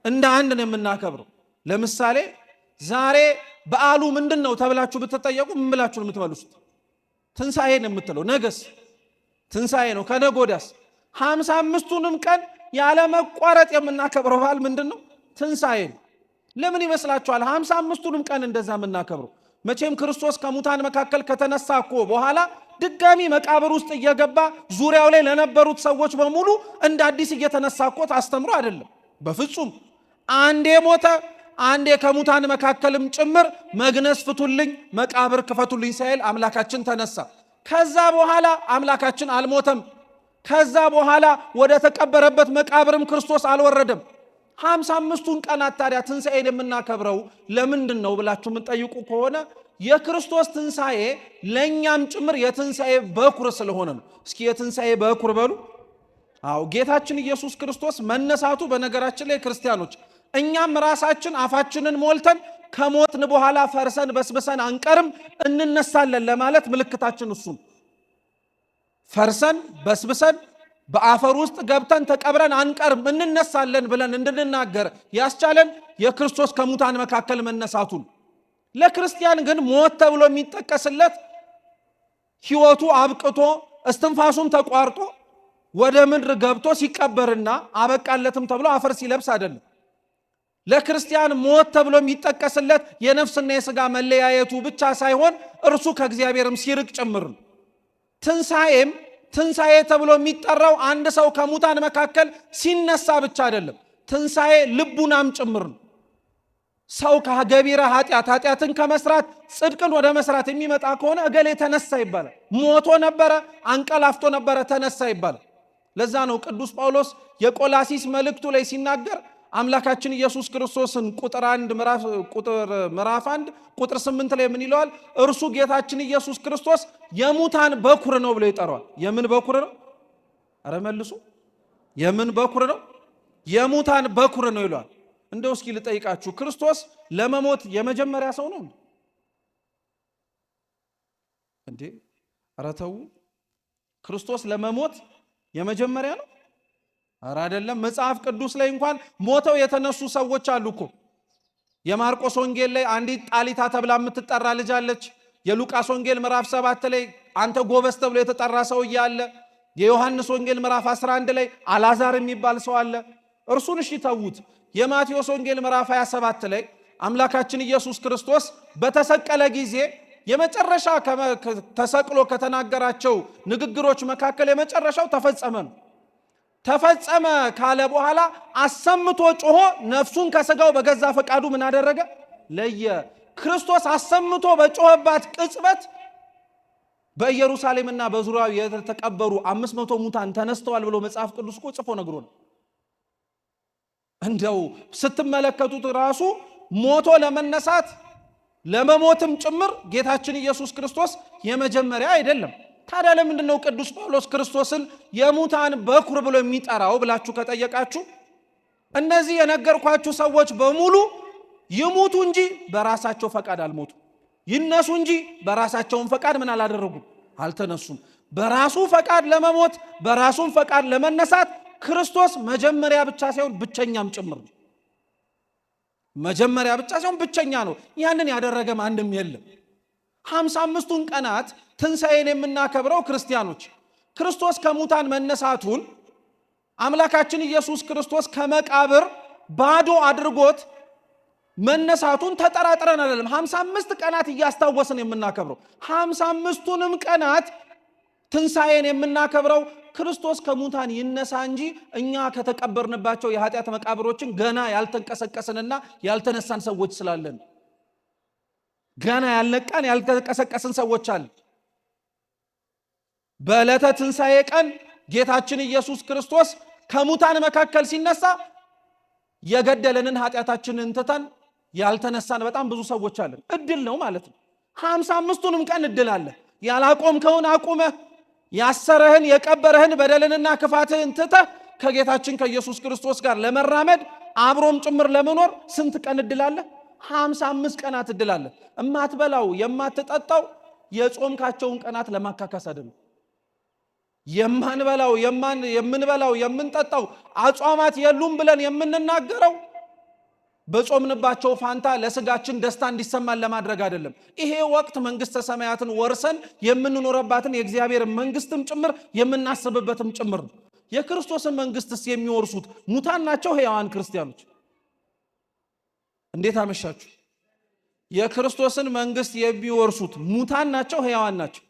እንደ አንድ ነው የምናከብረው። ለምሳሌ ዛሬ በዓሉ ምንድን ነው ተብላችሁ ብትጠየቁ ምን ብላችሁ ነው የምትመልሱት? ትንሣኤ ነው የምትለው። ነገስ ትንሣኤ ነው። ከነገ ወዲያስ? 55ቱንም ቀን ያለ መቋረጥ የምናከብረው በዓል ምንድን ነው? ትንሣኤ ነው። ለምን ይመስላችኋል 55ቱንም ቀን እንደዛ የምናከብረው? መቼም ክርስቶስ ከሙታን መካከል ከተነሳ እኮ በኋላ ድጋሚ መቃብር ውስጥ እየገባ ዙሪያው ላይ ለነበሩት ሰዎች በሙሉ እንደ አዲስ እየተነሳ እኮ ታስተምሮ አይደለም። በፍጹም አንዴ ሞተ፣ አንዴ ከሙታን መካከልም ጭምር መግነዝ ፍቱልኝ፣ መቃብር ክፈቱልኝ ሳይል አምላካችን ተነሳ። ከዛ በኋላ አምላካችን አልሞተም። ከዛ በኋላ ወደ ተቀበረበት መቃብርም ክርስቶስ አልወረደም። 55ቱን ቀናት ታዲያ ትንሣኤን የምናከብረው ለምንድን ነው ብላችሁ የምትጠይቁ ከሆነ የክርስቶስ ትንሣኤ ለእኛም ጭምር የትንሣኤ በኩር ስለሆነ ነው። እስኪ የትንሣኤ በኩር በሉ። አዎ ጌታችን ኢየሱስ ክርስቶስ መነሳቱ፣ በነገራችን ላይ ክርስቲያኖች እኛም ራሳችን አፋችንን ሞልተን ከሞትን በኋላ ፈርሰን በስብሰን አንቀርም፣ እንነሳለን ለማለት ምልክታችን እሱ ነው። ፈርሰን በስብሰን በአፈር ውስጥ ገብተን ተቀብረን አንቀርም፣ እንነሳለን ብለን እንድንናገር ያስቻለን የክርስቶስ ከሙታን መካከል መነሳቱን። ለክርስቲያን ግን ሞት ተብሎ የሚጠቀስለት ሕይወቱ አብቅቶ እስትንፋሱም ተቋርጦ ወደ ምድር ገብቶ ሲቀበርና አበቃለትም ተብሎ አፈር ሲለብስ አይደለም። ለክርስቲያን ሞት ተብሎ የሚጠቀስለት የነፍስና የሥጋ መለያየቱ ብቻ ሳይሆን እርሱ ከእግዚአብሔርም ሲርቅ ጭምር ነው። ትንሣኤም ትንሣኤ ተብሎ የሚጠራው አንድ ሰው ከሙታን መካከል ሲነሳ ብቻ አይደለም። ትንሣኤ ልቡናም ጭምር ነው። ሰው ከገቢረ ኃጢአትን ከመስራት ጽድቅን ወደ መስራት የሚመጣ ከሆነ እገሌ ተነሳ ይባላል። ሞቶ ነበረ፣ አንቀላፍቶ ነበረ፣ ተነሳ ይባላል። ለዛ ነው ቅዱስ ጳውሎስ የቆላሲስ መልእክቱ ላይ ሲናገር አምላካችን ኢየሱስ ክርስቶስን ምዕራፍ 1 ቁጥር 8 ላይ ምን ይለዋል? እርሱ ጌታችን ኢየሱስ ክርስቶስ የሙታን በኩር ነው ብሎ ይጠራዋል። የምን በኩር ነው? አረ መልሱ። የምን በኩር ነው? የሙታን በኩር ነው ይለዋል። እንደው እስኪ ልጠይቃችሁ፣ ክርስቶስ ለመሞት የመጀመሪያ ሰው ነው እንዴ? አረ ተው። ክርስቶስ ለመሞት የመጀመሪያ ነው? አረ አይደለም። መጽሐፍ ቅዱስ ላይ እንኳን ሞተው የተነሱ ሰዎች አሉ እኮ። የማርቆስ ወንጌል ላይ አንዲት ጣሊታ ተብላ የምትጠራ ልጅ አለች። የሉቃስ ወንጌል ምዕራፍ 7 ላይ አንተ ጎበዝ ተብሎ የተጠራ ሰውዬ አለ። የዮሐንስ ወንጌል ምዕራፍ 11 ላይ አልዓዛር የሚባል ሰው አለ። እርሱን እሺ ተዉት። የማቴዎስ ወንጌል ምዕራፍ 27 ላይ አምላካችን ኢየሱስ ክርስቶስ በተሰቀለ ጊዜ የመጨረሻ ተሰቅሎ ከተናገራቸው ንግግሮች መካከል የመጨረሻው ተፈጸመ ነው። ተፈጸመ ካለ በኋላ አሰምቶ ጮሆ ነፍሱን ከሥጋው በገዛ ፈቃዱ ምን አደረገ? ለየ። ክርስቶስ አሰምቶ በጮኸባት ቅጽበት በኢየሩሳሌምና በዙሪያው የተቀበሩ 500 ሙታን ተነስተዋል ብሎ መጽሐፍ ቅዱስ እኮ ጽፎ ነግሮን። እንደው ስትመለከቱት ራሱ ሞቶ ለመነሳት ለመሞትም ጭምር ጌታችን ኢየሱስ ክርስቶስ የመጀመሪያ አይደለም። ታዲያ ለምንድን ነው ቅዱስ ጳውሎስ ክርስቶስን የሙታን በኩር ብሎ የሚጠራው ብላችሁ ከጠየቃችሁ፣ እነዚህ የነገርኳችሁ ሰዎች በሙሉ ይሙቱ እንጂ በራሳቸው ፈቃድ አልሞቱ፣ ይነሱ እንጂ በራሳቸውን ፈቃድ ምን አላደረጉም? አልተነሱም። በራሱ ፈቃድ ለመሞት በራሱን ፈቃድ ለመነሳት ክርስቶስ መጀመሪያ ብቻ ሳይሆን ብቸኛም ጭምር ነው። መጀመሪያ ብቻ ሳይሆን ብቸኛ ነው። ያንን ያደረገ ማንም የለም። 55ቱን ቀናት ትንሣኤን የምናከብረው ክርስቲያኖች ክርስቶስ ከሙታን መነሳቱን አምላካችን ኢየሱስ ክርስቶስ ከመቃብር ባዶ አድርጎት መነሳቱን ተጠራጥረን አይደለም። 55 ቀናት እያስታወስን የምናከብረው 55ቱንም ቀናት ትንሣኤን የምናከብረው ክርስቶስ ከሙታን ይነሳ እንጂ እኛ ከተቀበርንባቸው የኃጢአት መቃብሮችን ገና ያልተንቀሰቀስንና ያልተነሳን ሰዎች ስላለን፣ ገና ያልነቃን ያልተቀሰቀስን ሰዎች አለ። በዕለተ ትንሣኤ ቀን ጌታችን ኢየሱስ ክርስቶስ ከሙታን መካከል ሲነሳ የገደለንን ኃጢአታችንን ትተን ያልተነሳን በጣም ብዙ ሰዎች አለን። እድል ነው ማለት ነው። 55ቱንም ቀን እድል አለ። ያላቆምከውን አቁመህ ያሰረህን የቀበረህን በደልንና ክፋትህን ትተህ ከጌታችን ከኢየሱስ ክርስቶስ ጋር ለመራመድ አብሮም ጭምር ለመኖር ስንት ቀን እድል አለ? 55 ቀናት እድል አለ። እማትበላው የማትጠጣው የጾምካቸውን ቀናት ለማካካስ አይደለም። የምንበላው የምንጠጣው አጽዋማት የሉም ብለን የምንናገረው በጾምንባቸው ፋንታ ለስጋችን ደስታ እንዲሰማን ለማድረግ አይደለም። ይሄ ወቅት መንግስተ ሰማያትን ወርሰን የምንኖርባትን የእግዚአብሔር መንግስትም ጭምር የምናስብበትም ጭምር ነው። የክርስቶስን መንግስትስ የሚወርሱት ሙታን ናቸው ሕያዋን ክርስቲያኖች? እንዴት አመሻችሁ? የክርስቶስን መንግስት የሚወርሱት ሙታን ናቸው ሕያዋን ናቸው?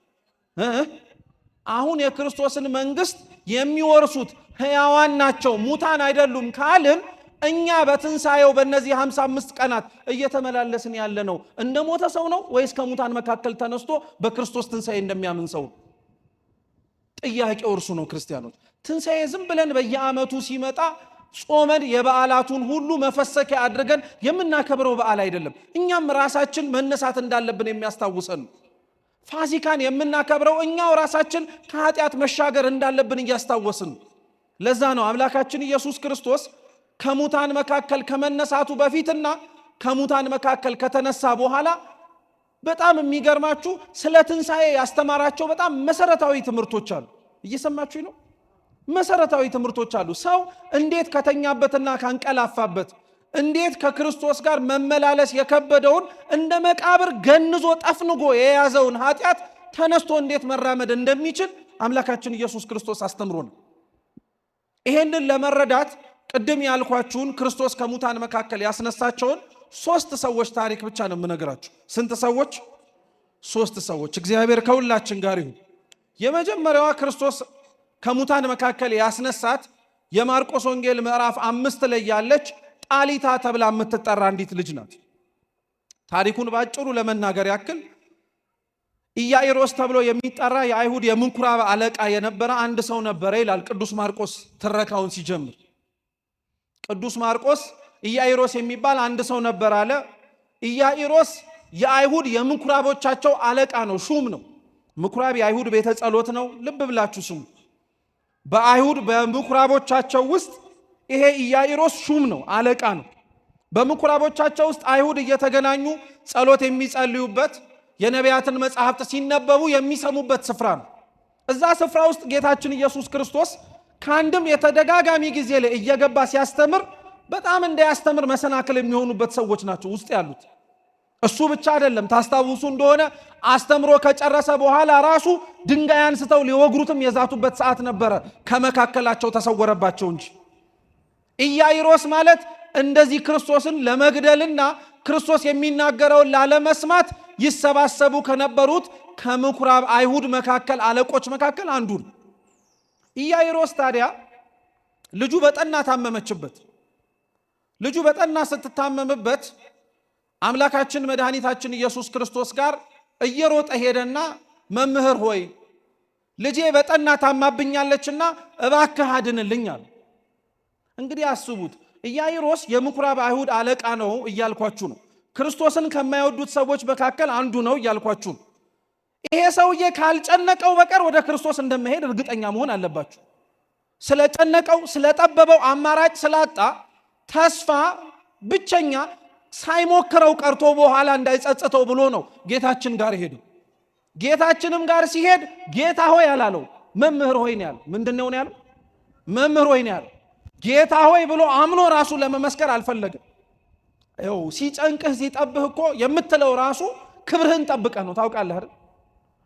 አሁን የክርስቶስን መንግስት የሚወርሱት ሕያዋን ናቸው ሙታን አይደሉም ካልን እኛ በትንሣኤው በእነዚህ 55 ቀናት እየተመላለስን ያለ ነው እንደ ሞተ ሰው ነው ወይስ ከሙታን መካከል ተነስቶ በክርስቶስ ትንሣኤ እንደሚያምን ሰው? ጥያቄው እርሱ ነው። ክርስቲያኖች ትንሣኤ ዝም ብለን በየዓመቱ ሲመጣ ጾመን የበዓላቱን ሁሉ መፈሰኪያ አድርገን የምናከብረው በዓል አይደለም። እኛም ራሳችን መነሳት እንዳለብን የሚያስታውሰን ነው። ፋሲካን የምናከብረው እኛው ራሳችን ከኃጢአት መሻገር እንዳለብን እያስታወስን። ለዛ ነው አምላካችን ኢየሱስ ክርስቶስ ከሙታን መካከል ከመነሳቱ በፊትና ከሙታን መካከል ከተነሳ በኋላ በጣም የሚገርማችሁ ስለ ትንሣኤ ያስተማራቸው በጣም መሰረታዊ ትምህርቶች አሉ። እየሰማችሁ ነው? መሰረታዊ ትምህርቶች አሉ። ሰው እንዴት ከተኛበትና ካንቀላፋበት እንዴት ከክርስቶስ ጋር መመላለስ የከበደውን እንደ መቃብር ገንዞ ጠፍንጎ የያዘውን ኃጢአት ተነስቶ እንዴት መራመድ እንደሚችል አምላካችን ኢየሱስ ክርስቶስ አስተምሮናል። ይሄንን ለመረዳት ቅድም ያልኳችሁን ክርስቶስ ከሙታን መካከል ያስነሳቸውን 3 ሰዎች ታሪክ ብቻ ነው የምነግራችሁ። ስንት ሰዎች? 3 ሰዎች። እግዚአብሔር ከሁላችን ጋር ይሁን። የመጀመሪያዋ ክርስቶስ ከሙታን መካከል ያስነሳት የማርቆስ ወንጌል ምዕራፍ 5 ላይ ያለች ጣሊታ ተብላ የምትጠራ አንዲት ልጅ ናት። ታሪኩን ባጭሩ ለመናገር ያክል ኢያኢሮስ ተብሎ የሚጠራ የአይሁድ የምኩራብ አለቃ የነበረ አንድ ሰው ነበረ ይላል ቅዱስ ማርቆስ ትረካውን ሲጀምር። ቅዱስ ማርቆስ ኢያኢሮስ የሚባል አንድ ሰው ነበር አለ። ኢያኢሮስ የአይሁድ የምኩራቦቻቸው አለቃ ነው፣ ሹም ነው። ምኩራብ የአይሁድ ቤተ ጸሎት ነው። ልብ ብላችሁ ስሙ። በአይሁድ በምኩራቦቻቸው ውስጥ ይሄ ኢያኢሮስ ሹም ነው፣ አለቃ ነው። በምኩራቦቻቸው ውስጥ አይሁድ እየተገናኙ ጸሎት የሚጸልዩበት የነቢያትን መጻሕፍት ሲነበቡ የሚሰሙበት ስፍራ ነው። እዛ ስፍራ ውስጥ ጌታችን ኢየሱስ ክርስቶስ ከአንድም የተደጋጋሚ ጊዜ ላይ እየገባ ሲያስተምር በጣም እንዳያስተምር መሰናክል የሚሆኑበት ሰዎች ናቸው ውስጥ ያሉት። እሱ ብቻ አይደለም። ታስታውሱ እንደሆነ አስተምሮ ከጨረሰ በኋላ ራሱ ድንጋይ አንስተው ሊወግሩትም የዛቱበት ሰዓት ነበረ። ከመካከላቸው ተሰወረባቸው እንጂ። ኢያኢሮስ ማለት እንደዚህ ክርስቶስን ለመግደልና ክርስቶስ የሚናገረውን ላለመስማት ይሰባሰቡ ከነበሩት ከምኩራብ አይሁድ መካከል አለቆች መካከል አንዱ ነው። ኢያኢሮስ ታዲያ ልጁ በጠና ታመመችበት። ልጁ በጠና ስትታመምበት አምላካችን መድኃኒታችን ኢየሱስ ክርስቶስ ጋር እየሮጠ ሄደና መምህር ሆይ ልጄ በጠና ታማብኛለችና እባክህ አድንልኝ አለ። እንግዲህ አስቡት፣ ኢያኢሮስ የምኩራብ አይሁድ አለቃ ነው እያልኳችሁ ነው። ክርስቶስን ከማይወዱት ሰዎች መካከል አንዱ ነው እያልኳችሁ ነው። ይሄ ሰውዬ ካልጨነቀው በቀር ወደ ክርስቶስ እንደመሄድ እርግጠኛ መሆን አለባችሁ። ስለጨነቀው፣ ስለጠበበው፣ አማራጭ ስላጣ ተስፋ ብቸኛ ሳይሞክረው ቀርቶ በኋላ እንዳይጸጽተው ብሎ ነው ጌታችን ጋር ሄደው። ጌታችንም ጋር ሲሄድ ጌታ ሆይ አላለው፣ መምህር ሆይ ነው ያለው። ምንድነው ያለው? መምህር ሆይ ነው ያለው። ጌታ ሆይ ብሎ አምኖ ራሱ ለመመስከር አልፈለገም። ይኸው ሲጨንቅህ ሲጠብህ እኮ የምትለው ራሱ ክብርህን ጠብቀህ ነው። ታውቃለህ አይደል?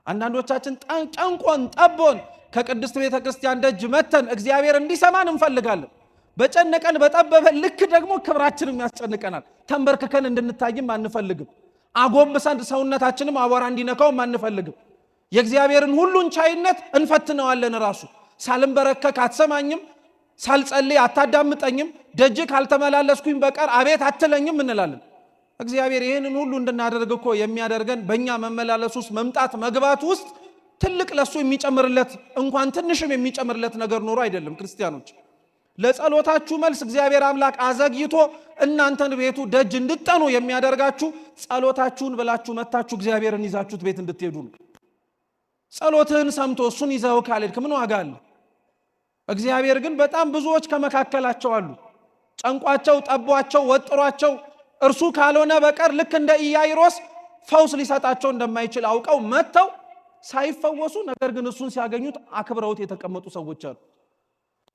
አንዳንዶቻችን ጨንቆን ጠቦን ከቅድስት ቤተ ክርስቲያን ደጅ መተን እግዚአብሔር እንዲሰማን እንፈልጋለን። በጨነቀን በጠበበን ልክ ደግሞ ክብራችንም ያስጨንቀናል። ተንበርክከን እንድንታይም አንፈልግም። አጎንብሰን ሰውነታችንም አቧራ እንዲነካውም አንፈልግም። የእግዚአብሔርን ሁሉን ቻይነት እንፈትነዋለን። ራሱ ሳልንበረከክ አትሰማኝም፣ ሳልጸልይ አታዳምጠኝም፣ ደጅ ካልተመላለስኩኝ በቀር አቤት አትለኝም እንላለን። እግዚአብሔር ይህንን ሁሉ እንድናደርግ እኮ የሚያደርገን በእኛ መመላለስ ውስጥ መምጣት መግባት ውስጥ ትልቅ ለሱ የሚጨምርለት እንኳን ትንሽም የሚጨምርለት ነገር ኖሮ አይደለም። ክርስቲያኖች ለጸሎታችሁ መልስ እግዚአብሔር አምላክ አዘግይቶ እናንተን ቤቱ ደጅ እንድጠኑ የሚያደርጋችሁ ጸሎታችሁን ብላችሁ መታችሁ እግዚአብሔርን ይዛችሁት ቤት እንድትሄዱ ነው። ጸሎትህን ሰምቶ እሱን ይዘው ካልሄድክ ምን ዋጋ አለ? እግዚአብሔር ግን በጣም ብዙዎች ከመካከላቸው አሉ ጨንቋቸው ጠቧቸው ወጥሯቸው እርሱ ካልሆነ በቀር ልክ እንደ ኢያኢሮስ ፈውስ ሊሰጣቸው እንደማይችል አውቀው መጥተው ሳይፈወሱ ነገር ግን እሱን ሲያገኙት አክብረውት የተቀመጡ ሰዎች አሉ።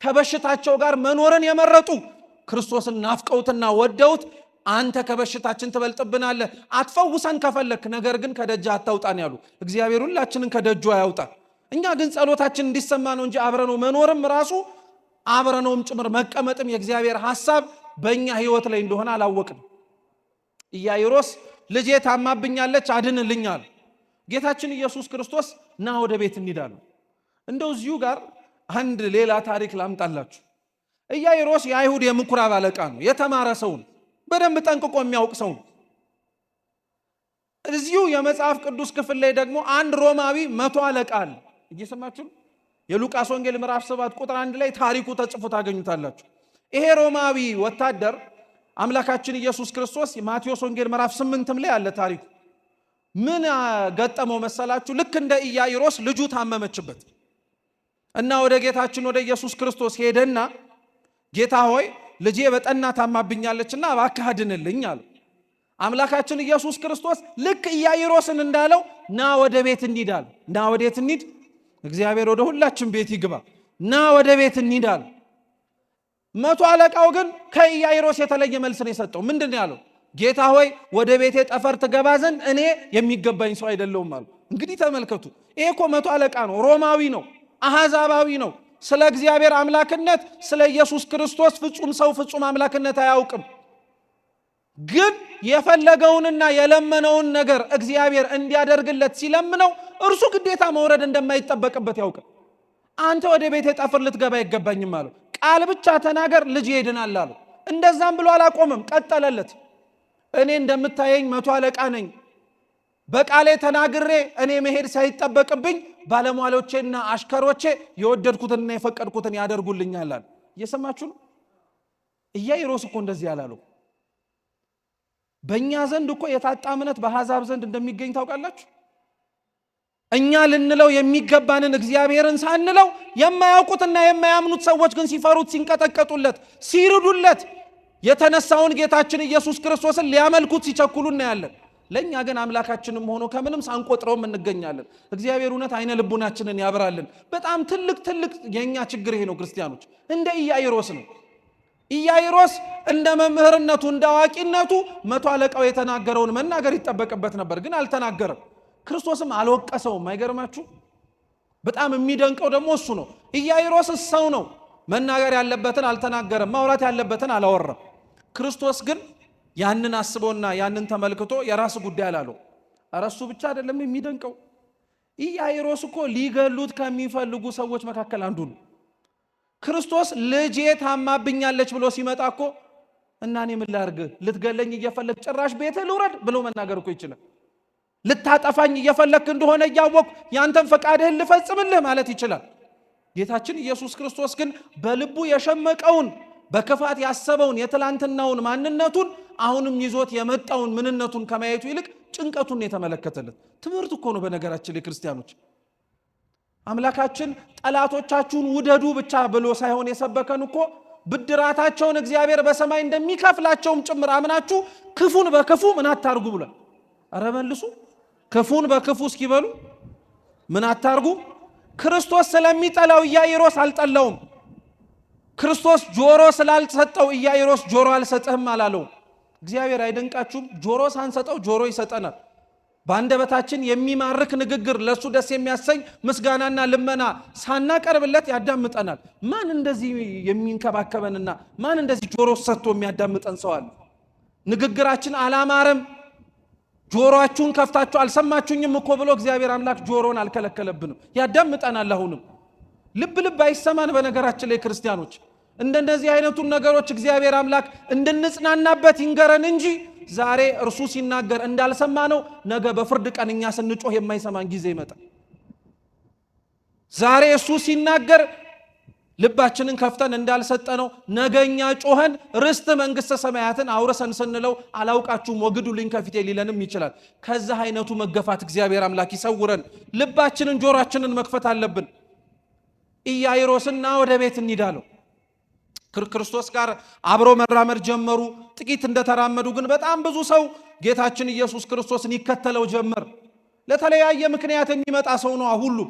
ከበሽታቸው ጋር መኖርን የመረጡ ክርስቶስን ናፍቀውትና ወደውት አንተ ከበሽታችን ትበልጥብናለህ አትፈውሰን ከፈለክ ነገር ግን ከደጅ አታውጣን ያሉ እግዚአብሔር ሁላችንን ከደጁ አያውጣ። እኛ ግን ጸሎታችን እንዲሰማ ነው እንጂ አብረነው መኖርም ራሱ አብረነውም ጭምር መቀመጥም የእግዚአብሔር ሐሳብ በእኛ ህይወት ላይ እንደሆነ አላወቅም። ኢያኢሮስ ልጄ ታማብኛለች አድንልኛል። ጌታችን ኢየሱስ ክርስቶስ ና ወደ ቤት እንሂዳለን። እንደው እዚሁ ጋር አንድ ሌላ ታሪክ ላምጣላችሁ። ኢያኢሮስ የአይሁድ የምኩራብ አለቃ ነው። የተማረ ሰው ነው። በደንብ ጠንቅቆ የሚያውቅ ሰው ነው። እዚሁ የመጽሐፍ ቅዱስ ክፍል ላይ ደግሞ አንድ ሮማዊ 100 አለቃ አለ። እየሰማችሁ የሉቃስ ወንጌል ምዕራፍ 7 ቁጥር 1 ላይ ታሪኩ ተጽፎ ታገኙታላችሁ። ይሄ ሮማዊ ወታደር አምላካችን ኢየሱስ ክርስቶስ ማቴዎስ ወንጌል ምዕራፍ 8 ላይ አለ ታሪኩ። ምን ገጠመው መሰላችሁ? ልክ እንደ ኢያኢሮስ ልጁ ታመመችበት እና ወደ ጌታችን ወደ ኢየሱስ ክርስቶስ ሄደና ጌታ ሆይ ልጄ በጠና ታማብኛለችና እባክህ አድንልኝ አለ። አምላካችን ኢየሱስ ክርስቶስ ልክ ኢያኢሮስን እንዳለው ና ወደ ቤት እንሂድ አለ። ና ወዴት እንሂድ? እግዚአብሔር ወደ ሁላችን ቤት ይግባ። ና ወደ ቤት እንሂድ አለ። 100 አለቃው ግን ከኢያኢሮስ የተለየ መልስ ነው የሰጠው። ምንድን ነው ያለው? ጌታ ሆይ ወደ ቤቴ ጠፈር ትገባ ዘንድ እኔ የሚገባኝ ሰው አይደለሁም አለ። እንግዲህ ተመልከቱ፣ ይሄ እኮ 100 አለቃ ነው፣ ሮማዊ ነው፣ አሕዛባዊ ነው። ስለ እግዚአብሔር አምላክነት ስለ ኢየሱስ ክርስቶስ ፍጹም ሰው ፍጹም አምላክነት አያውቅም። ግን የፈለገውንና የለመነውን ነገር እግዚአብሔር እንዲያደርግለት ሲለምነው እርሱ ግዴታ መውረድ እንደማይጠበቅበት ያውቃል። አንተ ወደ ቤቴ ጠፍር ልትገባ አይገባኝም አለው። ቃል ብቻ ተናገር ልጅ ይድናል አለው። እንደዛም ብሎ አላቆመም፣ ቀጠለለት። እኔ እንደምታየኝ 100 አለቃ ነኝ። በቃሌ ተናግሬ እኔ መሄድ ሳይጠበቅብኝ ባለሟሎቼና አሽከሮቼ የወደድኩትንና የፈቀድኩትን ያደርጉልኛል አለ። እየሰማችሁ ነው? ኢያኢሮስ እኮ እንደዚህ ያላለው። በእኛ ዘንድ እኮ የታጣ እምነት በአሕዛብ ዘንድ እንደሚገኝ ታውቃላችሁ። እኛ ልንለው የሚገባንን እግዚአብሔርን ሳንለው የማያውቁትና የማያምኑት ሰዎች ግን ሲፈሩት፣ ሲንቀጠቀጡለት፣ ሲርዱለት የተነሳውን ጌታችን ኢየሱስ ክርስቶስን ሊያመልኩት ሲቸኩሉ እናያለን። ለእኛ ግን አምላካችንም ሆኖ ከምንም ሳንቆጥረውም እንገኛለን። እግዚአብሔር እውነት አይነ ልቡናችንን ያብራልን። በጣም ትልቅ የእኛ ችግር ይሄ ነው ክርስቲያኖች። እንደ ኢያኢሮስ ነው። ኢያኢሮስ እንደ መምህርነቱ እንደ አዋቂነቱ 100 አለቃው የተናገረውን መናገር ይጠበቅበት ነበር፣ ግን አልተናገረም። ክርስቶስም አልወቀሰውም። አይገርማችሁ? በጣም የሚደንቀው ደግሞ እሱ ነው። ኢያኢሮስ ሰው ነው። መናገር ያለበትን አልተናገረም፣ ማውራት ያለበትን አላወራም። ክርስቶስ ግን ያንን አስቦና ያንን ተመልክቶ የራስ ጉዳይ አላለው። ኧረ እሱ ብቻ አይደለም የሚደንቀው። ኢያኢሮስ እኮ ሊገሉት ከሚፈልጉ ሰዎች መካከል አንዱ ነው። ክርስቶስ ልጄ ታማብኛለች ብሎ ሲመጣ እኮ እና እኔ ምን ላድርግ? ልትገለኝ እየፈለግ ጭራሽ ቤትህ ልውረድ ብሎ መናገር እኮ ይችላል። ልታጠፋኝ እየፈለክ እንደሆነ እያወቅሁ ያንተን ፈቃድህን ልፈጽምልህ ማለት ይችላል። ጌታችን ኢየሱስ ክርስቶስ ግን በልቡ የሸመቀውን በክፋት ያሰበውን የትላንትናውን ማንነቱን አሁንም ይዞት የመጣውን ምንነቱን ከማየቱ ይልቅ ጭንቀቱን የተመለከተለት ትምህርት እኮ ነው። በነገራችን ላይ ክርስቲያኖች አምላካችን ጠላቶቻችሁን ውደዱ ብቻ ብሎ ሳይሆን የሰበከን እኮ ብድራታቸውን እግዚአብሔር በሰማይ እንደሚከፍላቸውም ጭምር አምናችሁ ክፉን በክፉ ምን አታርጉ ብሏል። ኧረ መልሱ። ክፉን በክፉ እስኪበሉ ምን አታርጉ። ክርስቶስ ስለሚጠላው ኢያኢሮስ አልጠላውም። ክርስቶስ ጆሮ ስላልሰጠው ኢያኢሮስ ጆሮ አልሰጥህም አላለው። እግዚአብሔር አይደንቃችሁም? ጆሮ ሳንሰጠው ጆሮ ይሰጠናል። በአንደበታችን የሚማርክ ንግግር ለሱ ደስ የሚያሰኝ ምስጋናና ልመና ሳናቀርብለት ያዳምጠናል። ማን እንደዚህ የሚንከባከበንና ማን እንደዚህ ጆሮ ሰጥቶ የሚያዳምጠን ሰው አለ? ንግግራችን አላማረም፣ ጆሮአችሁን ከፍታችሁ አልሰማችሁኝም እኮ ብሎ እግዚአብሔር አምላክ ጆሮን አልከለከለብንም፣ ያዳምጠናል። አሁንም ልብ አይሰማን። በነገራችን ላይ ክርስቲያኖች እንደነዚህ አይነቱን ነገሮች እግዚአብሔር አምላክ እንድንጽናናበት ይንገረን እንጂ ዛሬ እርሱ ሲናገር እንዳልሰማ ነው፣ ነገ በፍርድ ቀን እኛ ስንጮህ የማይሰማን ጊዜ ይመጣል። ዛሬ እሱ ሲናገር ልባችንን ከፍተን እንዳልሰጠነው ነገኛ ጮኸን ርስት መንግስተ ሰማያትን አውርሰን ስንለው አላውቃችሁም ወግዱልኝ ከፊቴ ሊለንም ይችላል። ከዛ አይነቱ መገፋት እግዚአብሔር አምላክ ይሰውረን። ልባችንን ጆሮአችንን መክፈት አለብን። ኢያኢሮስና ወደ ቤት እንሂዳለው። ክርስቶስ ጋር አብሮ መራመድ ጀመሩ። ጥቂት እንደተራመዱ ግን በጣም ብዙ ሰው ጌታችን ኢየሱስ ክርስቶስን ይከተለው ጀመር። ለተለያየ ምክንያት የሚመጣ ሰው ነው። ሁሉም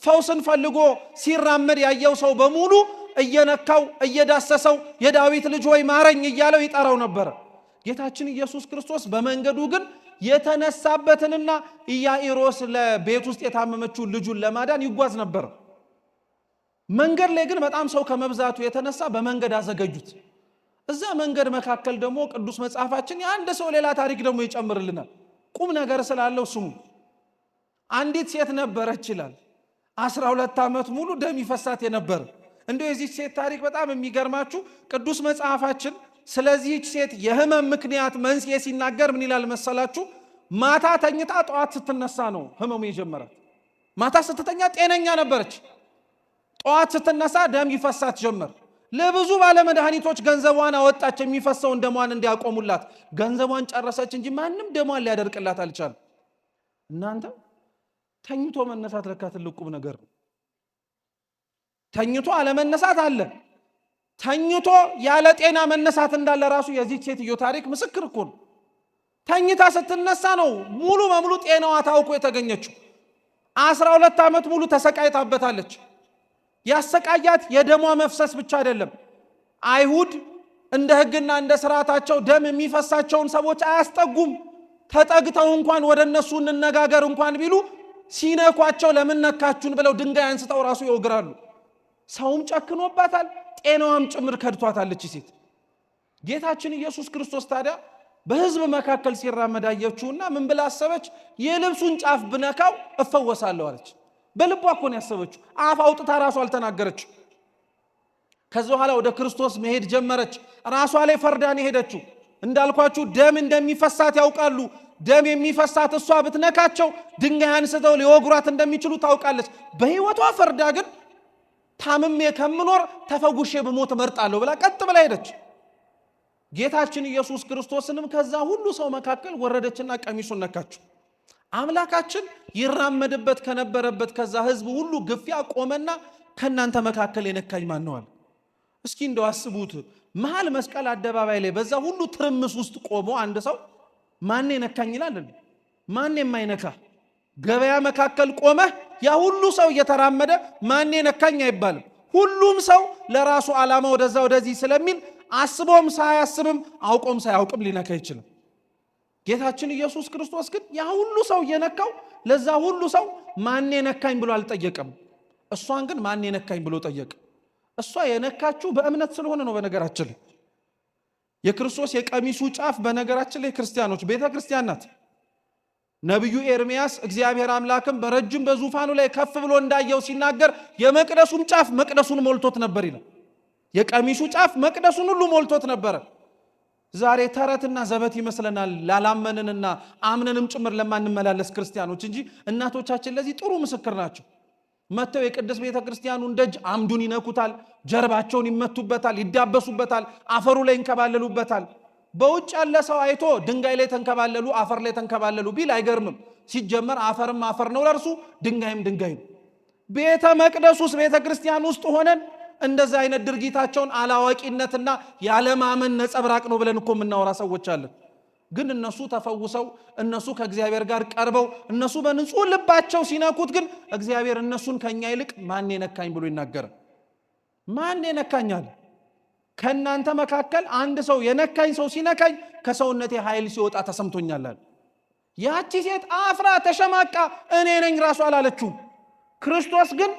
ፈውስን ፈልጎ ሲራመድ ያየው ሰው በሙሉ እየነካው እየዳሰሰው የዳዊት ልጅ ሆይ ማረኝ እያለው ይጠራው ነበር። ጌታችን ኢየሱስ ክርስቶስ በመንገዱ ግን የተነሳበትንና ኢያኢሮስ ለቤት ውስጥ የታመመችውን ልጁን ለማዳን ይጓዝ ነበር። መንገድ ላይ ግን በጣም ሰው ከመብዛቱ የተነሳ በመንገድ አዘገጁት። እዛ መንገድ መካከል ደግሞ ቅዱስ መጽሐፋችን የአንድ ሰው ሌላ ታሪክ ደግሞ ይጨምርልናል። ቁም ነገር ስላለው ስሙ። አንዲት ሴት ነበረች ይላል 12 ዓመት ሙሉ ደም ይፈሳት የነበር። እንዲሁ የዚህ ሴት ታሪክ በጣም የሚገርማችሁ ቅዱስ መጽሐፋችን ስለዚህች ሴት የህመም ምክንያት መንስኤ ሲናገር ምን ይላል መሰላችሁ? ማታ ተኝታ ጠዋት ስትነሳ ነው ህመሙ የጀመራት። ማታ ስትተኛ ጤነኛ ነበረች። ጠዋት ስትነሳ ደም ይፈሳት ጀመር። ለብዙ ባለመድኃኒቶች ገንዘቧን አወጣች፣ የሚፈሰውን ደሟን እንዲያቆሙላት። ገንዘቧን ጨረሰች እንጂ ማንም ደሟን ሊያደርቅላት አልቻለም። እናንተ ተኝቶ መነሳት ለካ ትልቅ ቁም ነገር ነው። ተኝቶ አለመነሳት አለ። ተኝቶ ያለ ጤና መነሳት እንዳለ ራሱ የዚህ ሴትዮ ታሪክ ምስክር እኮ ነው። ተኝታ ስትነሳ ነው ሙሉ በሙሉ ጤናዋ ታውቆ የተገኘችው። 12 ዓመት ሙሉ ተሰቃይታበታለች። ያሰቃያት የደሟ መፍሰስ ብቻ አይደለም። አይሁድ እንደ ሕግና እንደ ስርዓታቸው ደም የሚፈሳቸውን ሰዎች አያስጠጉም። ተጠግተው እንኳን ወደ እነሱ እንነጋገር እንኳን ቢሉ ሲነኳቸው ለምን ነካችሁን ብለው ድንጋይ አንስተው ራሱ ይወግራሉ። ሰውም ጨክኖባታል፣ ጤናዋም ጭምር ከድቷታለች ሴት። ጌታችን ኢየሱስ ክርስቶስ ታዲያ በሕዝብ መካከል ሲራመድ አየችውና ምን ብላ አሰበች? የልብሱን ጫፍ ብነካው እፈወሳለሁ አለች። በልቧ እኮ ነው ያሰበችው። አፍ አውጥታ ራሱ አልተናገረች። ከዚህ በኋላ ወደ ክርስቶስ መሄድ ጀመረች። ራሷ ላይ ፈርዳን ሄደችው። እንዳልኳችሁ ደም እንደሚፈሳት ያውቃሉ። ደም የሚፈሳት እሷ ብትነካቸው ድንጋይ አንስተው ሊወግሯት እንደሚችሉ ታውቃለች። በሕይወቷ ፈርዳ ግን ታምሜ ከምኖር ተፈጉሼ ብሞት እመርጣለሁ ብላ ቀጥ ብላ ሄደች። ጌታችን ኢየሱስ ክርስቶስንም ከዛ ሁሉ ሰው መካከል ወረደችና ቀሚሱን ነካችው። አምላካችን ይራመድበት ከነበረበት ከዛ ሕዝብ ሁሉ ግፊያ ቆመና ከናንተ መካከል የነካኝ ማን ነው አለ። እስኪ እንደው አስቡት፣ መሃል መስቀል አደባባይ ላይ በዛ ሁሉ ትርምስ ውስጥ ቆሞ አንድ ሰው ማን የነካኝ ይላል? ማን የማይነካ? ገበያ መካከል ቆመህ ያ ሁሉ ሰው እየተራመደ ማን የነካኝ አይባልም። ሁሉም ሰው ለራሱ ዓላማ ወደዛ ወደዚህ ስለሚል አስቦም ሳያስብም አውቆም ሳያውቅም ሊነካ ይችላል። ጌታችን ኢየሱስ ክርስቶስ ግን ያ ሁሉ ሰው እየነካው ለዛ ሁሉ ሰው ማን የነካኝ ብሎ አልጠየቀም። እሷን ግን ማን የነካኝ ብሎ ጠየቀ። እሷ የነካችው በእምነት ስለሆነ ነው። በነገራችን ላይ የክርስቶስ የቀሚሱ ጫፍ በነገራችን ላይ ክርስቲያኖች ቤተ ክርስቲያን ናት። ነቢዩ ኤርምያስ እግዚአብሔር አምላክም በረጅም በዙፋኑ ላይ ከፍ ብሎ እንዳየው ሲናገር የመቅደሱን ጫፍ መቅደሱን ሞልቶት ነበር ይላል። የቀሚሱ ጫፍ መቅደሱን ሁሉ ሞልቶት ነበረ። ዛሬ ተረትና ዘበት ይመስለናል ላላመንንና አምነንም ጭምር ለማንመላለስ ክርስቲያኖች እንጂ እናቶቻችን ለዚህ ጥሩ ምስክር ናቸው። መጥተው የቅድስት ቤተ ክርስቲያኑን ደጅ አምዱን ይነኩታል፣ ጀርባቸውን ይመቱበታል፣ ይዳበሱበታል፣ አፈሩ ላይ ይንከባለሉበታል። በውጭ ያለ ሰው አይቶ ድንጋይ ላይ ተንከባለሉ፣ አፈር ላይ ተንከባለሉ ቢል አይገርምም። ሲጀመር አፈርም አፈር ነው ለእርሱ፣ ድንጋይም ድንጋይ ነው። ቤተ መቅደስ ውስጥ ቤተ ክርስቲያን ውስጥ ሆነን እንደዚህ አይነት ድርጊታቸውን አላዋቂነትና ያለማመን ነጸብራቅ ነው ብለን እኮ የምናወራ ሰዎች አለን። ግን እነሱ ተፈውሰው እነሱ ከእግዚአብሔር ጋር ቀርበው እነሱ በንጹህ ልባቸው ሲነኩት ግን እግዚአብሔር እነሱን ከኛ ይልቅ ማን የነካኝ ብሎ ይናገራል። ማን የነካኛል? ከእናንተ መካከል አንድ ሰው የነካኝ ሰው ሲነካኝ ከሰውነቴ ኃይል ሲወጣ ተሰምቶኛል። ያቺ ሴት አፍራ ተሸማቃ እኔ ነኝ ራሱ አላለችው። ክርስቶስ ግን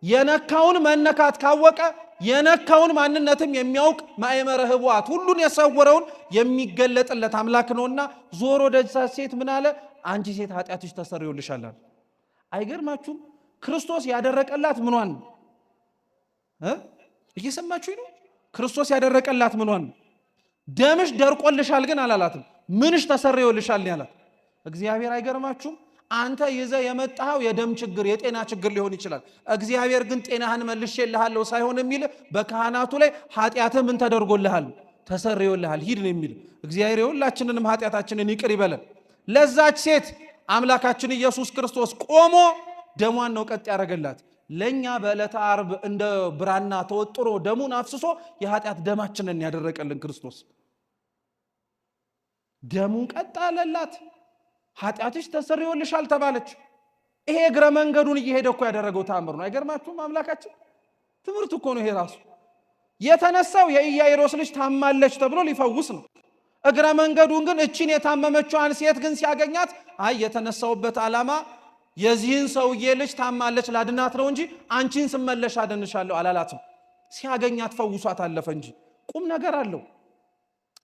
የነካውን መነካት ካወቀ የነካውን ማንነትም የሚያውቅ ማእመረ ህቡዓት ሁሉን የሰወረውን የሚገለጥለት አምላክ ነውና ዞሮ ወደዛ ሴት ምን አለ? አንቺ ሴት ኃጢአትሽ ተሰርዮልሻል። አይገርማችሁም? ክርስቶስ ያደረቀላት ምኗን ነው? እየሰማችሁ ነው? ክርስቶስ ያደረቀላት ምኗን ነው? ደምሽ ደርቆልሻል ግን አላላትም። ምንሽ ተሰርዮልሻል ያላት እግዚአብሔር። አይገርማችሁም? አንተ ይዘህ የመጣኸው የደም ችግር የጤና ችግር ሊሆን ይችላል። እግዚአብሔር ግን ጤናህን መልሼልሃለሁ ሳይሆን የሚል በካህናቱ ላይ ኃጢአትህ ምን ተደርጎልሃል? ተሰርዮልሃል፣ ሂድ ነው የሚል። እግዚአብሔር የሁላችንንም ኃጢአታችንን ይቅር ይበለን። ለዛች ሴት አምላካችን ኢየሱስ ክርስቶስ ቆሞ ደሟን ነው ቀጥ ያደረገላት። ለኛ በዕለተ ዓርብ እንደ ብራና ተወጥሮ ደሙን አፍስሶ የኃጢአት ደማችንን ያደረቀልን ክርስቶስ ደሙን ቀጣለላት። ኃጢአትሽ ተሰርዮልሻል ተባለች። ይሄ እግረ መንገዱን እየሄደ እኮ ያደረገው ተአምር ነው። አይገርማችሁም? አምላካችን ትምህርት እኮ ነው ይሄ ራሱ። የተነሳው የኢያኢሮስ ልጅ ታማለች ተብሎ ሊፈውስ ነው። እግረ መንገዱን ግን እቺን የታመመችዋን ሴት ግን ሲያገኛት አይ የተነሳውበት ዓላማ የዚህን ሰውዬ ልጅ ታማለች ላድናት ነው እንጂ አንቺን ስመለሽ አድንሻለሁ አላላትም። ሲያገኛት ፈውሷት አለፈ እንጂ ቁም ነገር አለው።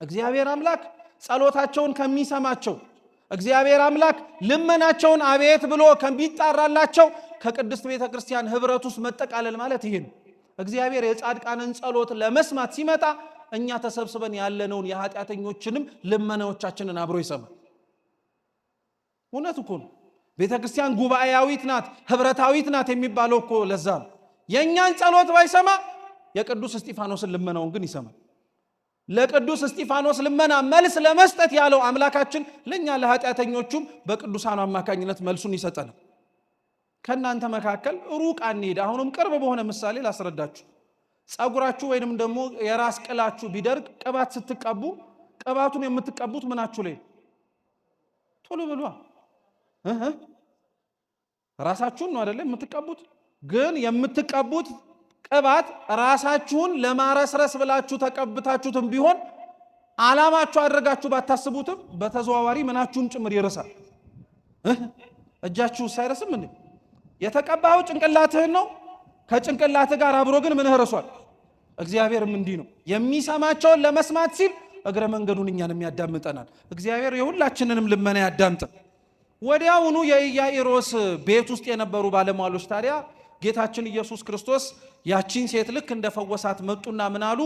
እግዚአብሔር አምላክ ጸሎታቸውን ከሚሰማቸው፣ እግዚአብሔር አምላክ ልመናቸውን አቤት ብሎ ከሚጣራላቸው ከቅድስት ቤተ ክርስቲያን ህብረት ውስጥ መጠቃለል ማለት ይሄ ነው። እግዚአብሔር የጻድቃንን ጸሎት ለመስማት ሲመጣ እኛ ተሰብስበን ያለነውን የኃጢአተኞችንም ልመናዎቻችንን አብሮ ይሰማል። እውነት እኮ ነው። ቤተ ክርስቲያን ጉባኤያዊት ናት፣ ህብረታዊት ናት የሚባለው እኮ ለዛ ነው። የእኛን ጸሎት ባይሰማ የቅዱስ እስጢፋኖስን ልመናውን ግን ይሰማል። ለቅዱስ እስጢፋኖስ ልመና መልስ ለመስጠት ያለው አምላካችን ለኛ ለኃጢአተኞቹም በቅዱሳኑ አማካኝነት መልሱን ይሰጠናል። ከናንተ መካከል ሩቅ አንሄድ። አሁንም ቅርብ በሆነ ምሳሌ ላስረዳችሁ። ጸጉራችሁ ወይንም ደግሞ የራስ ቅላችሁ ቢደርቅ ቅባት ስትቀቡ ቅባቱን የምትቀቡት ምናችሁ ላይ? ቶሎ ብሏ ራሳችሁን ነው አይደለም የምትቀቡት። ግን የምትቀቡት ቅባት ራሳችሁን ለማረስረስ ብላችሁ ተቀብታችሁትም ቢሆን ዓላማችሁ አድርጋችሁ ባታስቡትም በተዘዋዋሪ ምናችሁም ጭምር ይረሳል። እጃችሁ ሳይረስም እንዴ? የተቀባው ጭንቅላትህን ነው። ከጭንቅላትህ ጋር አብሮ ግን ምንህ ረሷል። እግዚአብሔርም እንዲህ ነው የሚሰማቸውን ለመስማት ሲል እግረ መንገዱን እኛንም ያዳምጠናል። እግዚአብሔር የሁላችንንም ልመና ያዳምጥ። ወዲያውኑ የኢያኢሮስ ቤት ውስጥ የነበሩ ባለሟሎች ታዲያ ጌታችን ኢየሱስ ክርስቶስ ያቺን ሴት ልክ እንደፈወሳት መጡና ምን አሉ?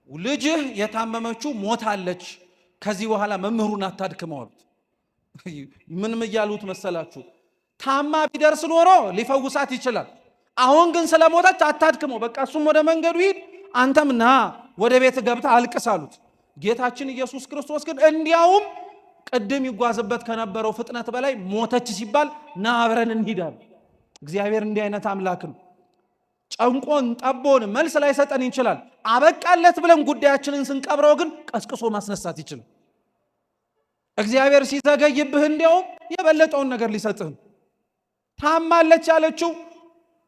ልጅህ የታመመችው ሞታለች፣ ከዚህ በኋላ መምህሩን አታድክመው አሉት። ምንም እያሉት መሰላችሁ? ታማ ቢደርስ ኖሮ ሊፈውሳት ይችላል። አሁን ግን ስለሞተች አታድክመው፣ በቃ እሱም ወደ መንገዱ ሂድ፣ አንተም ና ወደ ቤት ገብታ አልቅስ አሉት። ጌታችን ኢየሱስ ክርስቶስ ግን እንዲያውም ቅድም ይጓዝበት ከነበረው ፍጥነት በላይ ሞተች ሲባል ና አብረን እንሂዳል። እግዚአብሔር እንዲህ አይነት አምላክ ነው። ጨንቆን ጠቦን መልስ ላይ ሰጠን ይችላል። አበቃለት ብለን ጉዳያችንን ስንቀብረው ግን ቀስቅሶ ማስነሳት ይችላል። እግዚአብሔር ሲዘገይብህ እንዲያውም የበለጠውን ነገር ሊሰጥህ። ታማለች ያለችው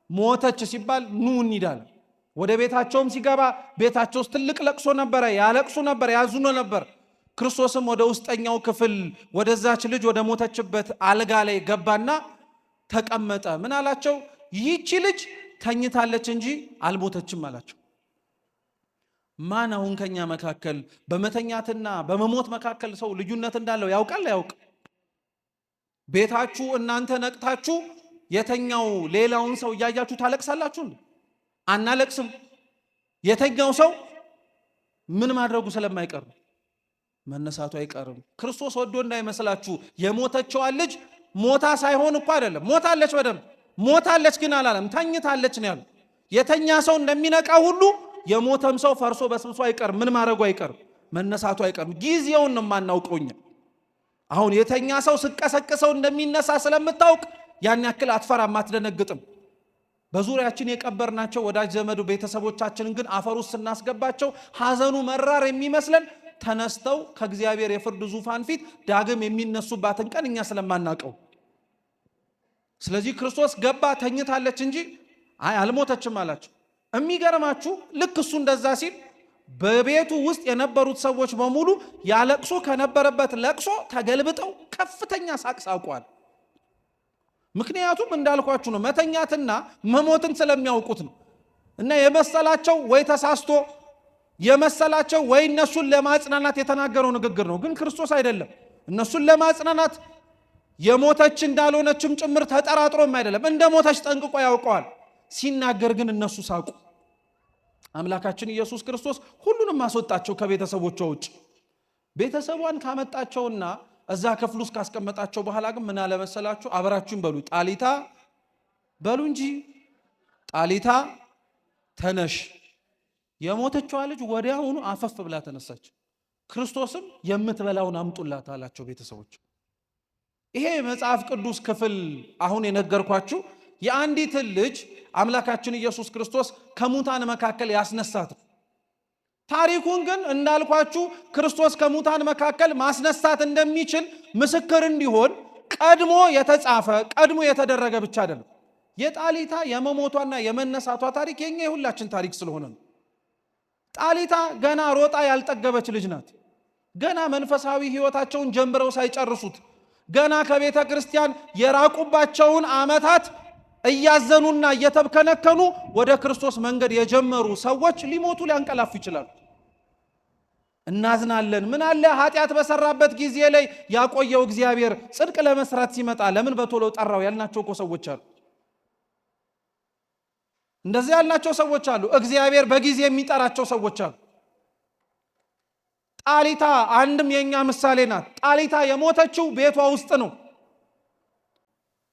ሞተች ሲባል ኑ እንሂዳል። ወደ ቤታቸውም ሲገባ ቤታቸው ውስጥ ትልቅ ለቅሶ ነበረ። ያለቅሱ ነበር፣ ያዝኑ ነበር። ክርስቶስም ወደ ውስጠኛው ክፍል ወደዛች ልጅ ወደ ሞተችበት አልጋ ላይ ገባና ተቀመጠ። ምን አላቸው? ይህቺ ልጅ ተኝታለች እንጂ አልሞተችም አላቸው። ማን አሁን ከኛ መካከል በመተኛትና በመሞት መካከል ሰው ልዩነት እንዳለው ያውቃል? ያውቅ? ቤታችሁ እናንተ ነቅታችሁ የተኛው ሌላውን ሰው እያያችሁ ታለቅሳላችሁ? አናለቅስም። የተኛው ሰው ምን ማድረጉ ስለማይቀር መነሳቱ አይቀርም። ክርስቶስ ወዶ እንዳይመስላችሁ የሞተችዋን ልጅ ሞታ ሳይሆን እኮ አይደለም። ሞታለች፣ በደንብ ሞታለች፣ ግን አላለም። ተኝታለች ነው ያለው። የተኛ ሰው እንደሚነቃ ሁሉ የሞተም ሰው ፈርሶ በስብሶ አይቀርም። ምን ማድረጉ አይቀርም፣ መነሳቱ አይቀርም። ጊዜውን ነው የማናውቀው እኛ። አሁን የተኛ ሰው ስቀሰቅሰው እንደሚነሳ ስለምታውቅ ያን ያክል አትፈራም፣ አትደነግጥም። በዙሪያችን የቀበርናቸው ወዳጅ ዘመዱ ቤተሰቦቻችንን ግን አፈር ውስጥ ስናስገባቸው ሐዘኑ መራር የሚመስለን ተነስተው ከእግዚአብሔር የፍርድ ዙፋን ፊት ዳግም የሚነሱባትን ቀን እኛ ስለማናቀው። ስለዚህ ክርስቶስ ገባ፣ ተኝታለች እንጂ አይ አልሞተችም አላቸው። የሚገርማችሁ ልክ እሱ እንደዛ ሲል በቤቱ ውስጥ የነበሩት ሰዎች በሙሉ ያለቅሱ ከነበረበት ለቅሶ ተገልብጠው ከፍተኛ ሳቅ ሳቋል። ምክንያቱም እንዳልኳችሁ ነው፣ መተኛትና መሞትን ስለሚያውቁት ነው። እና የመሰላቸው ወይ ተሳስቶ የመሰላቸው ወይ እነሱን ለማጽናናት የተናገረው ንግግር ነው። ግን ክርስቶስ አይደለም፣ እነሱን ለማጽናናት የሞተች እንዳልሆነችም ጭምር ተጠራጥሮም አይደለም፣ እንደ ሞተች ጠንቅቆ ያውቀዋል። ሲናገር ግን እነሱ ሳቁ። አምላካችን ኢየሱስ ክርስቶስ ሁሉንም አስወጣቸው ከቤተሰቦቿ ውጭ። ቤተሰቧን ካመጣቸውና እዛ ክፍል ውስጥ ካስቀመጣቸው በኋላ ግን ምን አለ መሰላችሁ? አብራችሁን በሉ ጣሊታ በሉ እንጂ ጣሊታ ተነሽ። የሞተችዋ ልጅ ወዲያውኑ አፈፍ ብላ ተነሳች። ክርስቶስም የምትበላውን አምጡላት አላቸው ቤተሰቦች። ይሄ መጽሐፍ ቅዱስ ክፍል አሁን የነገርኳችሁ የአንዲትን ልጅ አምላካችን ኢየሱስ ክርስቶስ ከሙታን መካከል ያስነሳት። ታሪኩን ግን እንዳልኳችሁ ክርስቶስ ከሙታን መካከል ማስነሳት እንደሚችል ምስክር እንዲሆን ቀድሞ የተጻፈ ቀድሞ የተደረገ ብቻ አይደለም። የጣሊታ የመሞቷና የመነሳቷ ታሪክ የኛ የሁላችን ታሪክ ስለሆነ ነው። ጣሊታ ገና ሮጣ ያልጠገበች ልጅ ናት። ገና መንፈሳዊ ሕይወታቸውን ጀምረው ሳይጨርሱት ገና ከቤተ ክርስቲያን የራቁባቸውን ዓመታት እያዘኑና እየተብከነከኑ ወደ ክርስቶስ መንገድ የጀመሩ ሰዎች ሊሞቱ ሊያንቀላፉ ይችላሉ። እናዝናለን። ምን አለ ኃጢአት በሰራበት ጊዜ ላይ ያቆየው እግዚአብሔር ጽድቅ ለመስራት ሲመጣ ለምን በቶሎ ጠራው ያልናቸው እኮ ሰዎች አሉ። እንደዚህ ያልናቸው ሰዎች አሉ። እግዚአብሔር በጊዜ የሚጠራቸው ሰዎች አሉ። ጣሊታ አንድም የኛ ምሳሌ ናት። ጣሊታ የሞተችው ቤቷ ውስጥ ነው።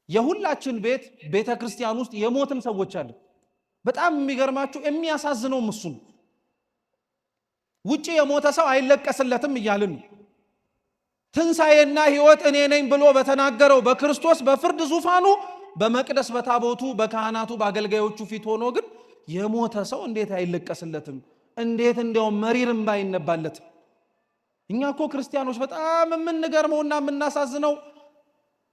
የሁላችን ቤት ቤተ ክርስቲያን ውስጥ የሞትን ሰዎች አለ። በጣም የሚገርማችሁ የሚያሳዝነው እሱ ነው። ውጪ የሞተ ሰው አይለቀስለትም እያልን ነው። ትንሣኤና ሕይወት እኔ ነኝ ብሎ በተናገረው በክርስቶስ በፍርድ ዙፋኑ በመቅደስ በታቦቱ በካህናቱ በአገልጋዮቹ ፊት ሆኖ ግን የሞተ ሰው እንዴት አይለቀስለትም? እንዴት እንዲያውም መሪርም ባይነባለትም? እኛ እኮ ክርስቲያኖች በጣም የምንገርመውና የምናሳዝነው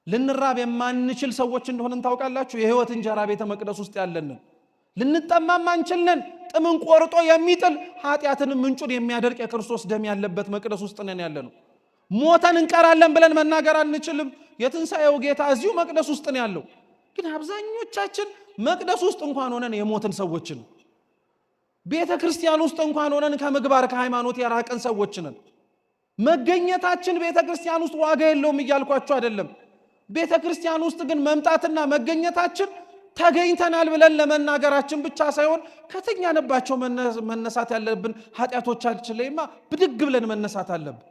ልንራብ የማንችል ሰዎች እንደሆነን ታውቃላችሁ። የሕይወት እንጀራ ቤተ መቅደስ ውስጥ ያለንን ልንጠማም አንችልነን። ጥምን ቆርጦ የሚጥል ኃጢአትንም ምንጩን የሚያደርቅ የክርስቶስ ደም ያለበት መቅደስ ውስጥ ነን ያለነው። ሞተን እንቀራለን ብለን መናገር አንችልም። የትንሣኤው ጌታ እዚሁ መቅደስ ውስጥ ነው ያለው። ግን አብዛኞቻችን መቅደስ ውስጥ እንኳን ሆነን የሞትን ሰዎች ነን። ቤተ ክርስቲያን ውስጥ እንኳን ሆነን ከምግባር ከሃይማኖት የራቅን ሰዎች ነን። መገኘታችን ቤተ ክርስቲያን ውስጥ ዋጋ የለውም እያልኳችሁ አይደለም። ቤተ ክርስቲያን ውስጥ ግን መምጣትና መገኘታችን ተገኝተናል ብለን ለመናገራችን ብቻ ሳይሆን ከተኛንባቸው መነሳት ያለብን ኃጢአቶቻችን ላይማ ብድግ ብለን መነሳት አለብን።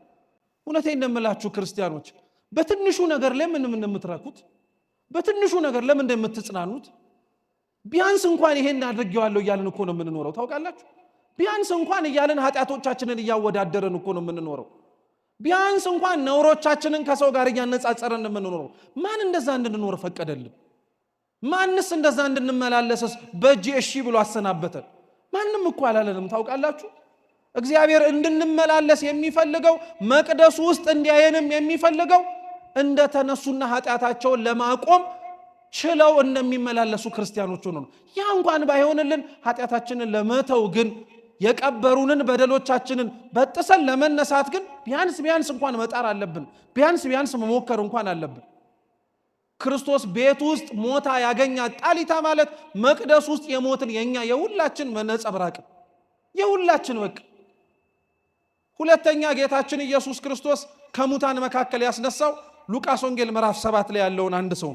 እውነቴን እንደምላችሁ ክርስቲያኖች፣ በትንሹ ነገር ላይ ምን የምትረኩት? በትንሹ ነገር ለምን እንደምትጽናኑት? ቢያንስ እንኳን ይሄን አድርጌዋለሁ እያልን እኮ ነው የምንኖረው። ታውቃላችሁ፣ ቢያንስ እንኳን እያልን ኃጢአቶቻችንን እያወዳደረን እኮ ነው የምንኖረው። ቢያንስ እንኳን ነውሮቻችንን ከሰው ጋር እያነጻጸረን የምንኖረው። ማን እንደዛ እንድንኖር ፈቀደልን? ማንስ እንደዛ እንድንመላለስስ በእጅ እሺ ብሎ አሰናበተን? ማንም እኮ አላለንም። ታውቃላችሁ፣ እግዚአብሔር እንድንመላለስ የሚፈልገው መቅደሱ ውስጥ እንዲያየንም የሚፈልገው እንደተነሱና ኃጢአታቸውን ለማቆም ችለው እንደሚመላለሱ ክርስቲያኖች ሆነው ነው። ያ እንኳን ባይሆንልን ኃጢአታችንን ለመተው ግን የቀበሩንን በደሎቻችንን በጥሰን ለመነሳት ግን ቢያንስ እንኳን መጣር አለብን። ቢያንስ መሞከር እንኳን አለብን። ክርስቶስ ቤት ውስጥ ሞታ ያገኛት ጣሊታ ማለት መቅደስ ውስጥ የሞትን የኛ የሁላችን መነጸብራቅ የሁላችን በቃ። ሁለተኛ ጌታችን ኢየሱስ ክርስቶስ ከሙታን መካከል ያስነሳው ሉቃስ ወንጌል ምዕራፍ 7 ላይ ያለውን አንድ ሰው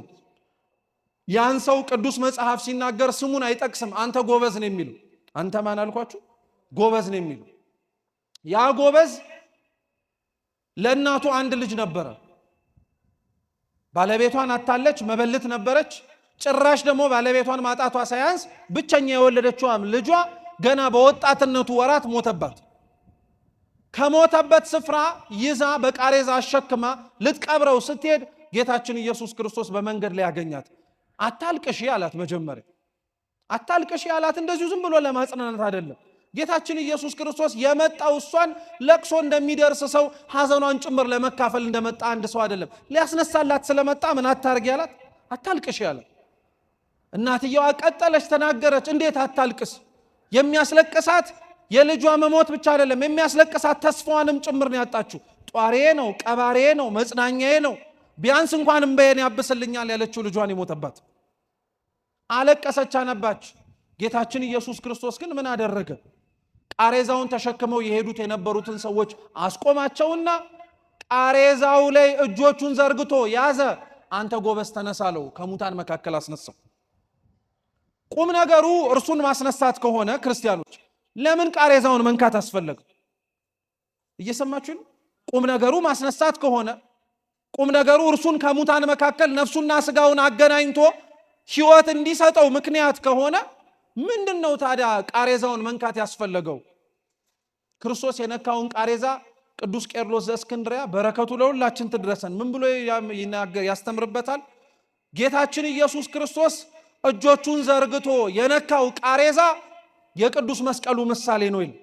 ያን ሰው ቅዱስ መጽሐፍ ሲናገር ስሙን አይጠቅስም። አንተ ጎበዝ ነው የሚለው። አንተ ማን አልኳችሁ? ጎበዝ ነው የሚለው። ያ ጎበዝ ለእናቱ አንድ ልጅ ነበረ። ባለቤቷን አታለች፣ መበልት ነበረች። ጭራሽ ደግሞ ባለቤቷን ማጣቷ ሳያንስ ብቸኛ የወለደችዋም ልጇ ገና በወጣትነቱ ወራት ሞተባት። ከሞተበት ስፍራ ይዛ በቃሬዛ አሸክማ ልትቀብረው ስትሄድ ጌታችን ኢየሱስ ክርስቶስ በመንገድ ላይ ያገኛት። አታልቅሺ አላት። መጀመሪያ አታልቅሺ አላት። እንደዚሁ ዝም ብሎ ለማጽናናት አይደለም። ጌታችን ኢየሱስ ክርስቶስ የመጣው እሷን ለቅሶ እንደሚደርስ ሰው ሐዘኗን ጭምር ለመካፈል እንደመጣ አንድ ሰው አይደለም። ሊያስነሳላት ስለመጣ ምን አታርጊ አላት? አታልቅሺ አላት። እናትየዋ ቀጠለች፣ ተናገረች። እንዴት አታልቅስ? የሚያስለቅሳት የልጇ መሞት ብቻ አይደለም፣ የሚያስለቅሳት ተስፋዋንም ጭምር ነው ያጣችው። ጧሬ ነው፣ ቀባሬ ነው፣ መጽናኛዬ ነው፣ ቢያንስ እንኳን እምባዬን ያብስልኛል ያለችው ልጇን የሞተባት። አለቀሰች፣ አነባች። ጌታችን ኢየሱስ ክርስቶስ ግን ምን አደረገ? ቃሬዛውን ተሸክመው የሄዱት የነበሩትን ሰዎች አስቆማቸውና ቃሬዛው ላይ እጆቹን ዘርግቶ ያዘ። አንተ ጎበዝ ተነሳለው፣ ከሙታን መካከል አስነሳው። ቁም ነገሩ እርሱን ማስነሳት ከሆነ ክርስቲያኖች ለምን ቃሬዛውን መንካት አስፈለገ? እየሰማችሁ ነው? ቁም ነገሩ ማስነሳት ከሆነ ቁም ነገሩ እርሱን ከሙታን መካከል ነፍሱና ስጋውን አገናኝቶ ሕይወት እንዲሰጠው ምክንያት ከሆነ ምንድነው ታዲያ ቃሬዛውን መንካት ያስፈለገው? ክርስቶስ የነካውን ቃሬዛ ቅዱስ ቄርሎስ ዘእስክንድርያ በረከቱ ለሁላችን ትድረሰን ምን ብሎ ያስተምርበታል? ጌታችን ኢየሱስ ክርስቶስ እጆቹን ዘርግቶ የነካው ቃሬዛ የቅዱስ መስቀሉ ምሳሌ ነው ይል።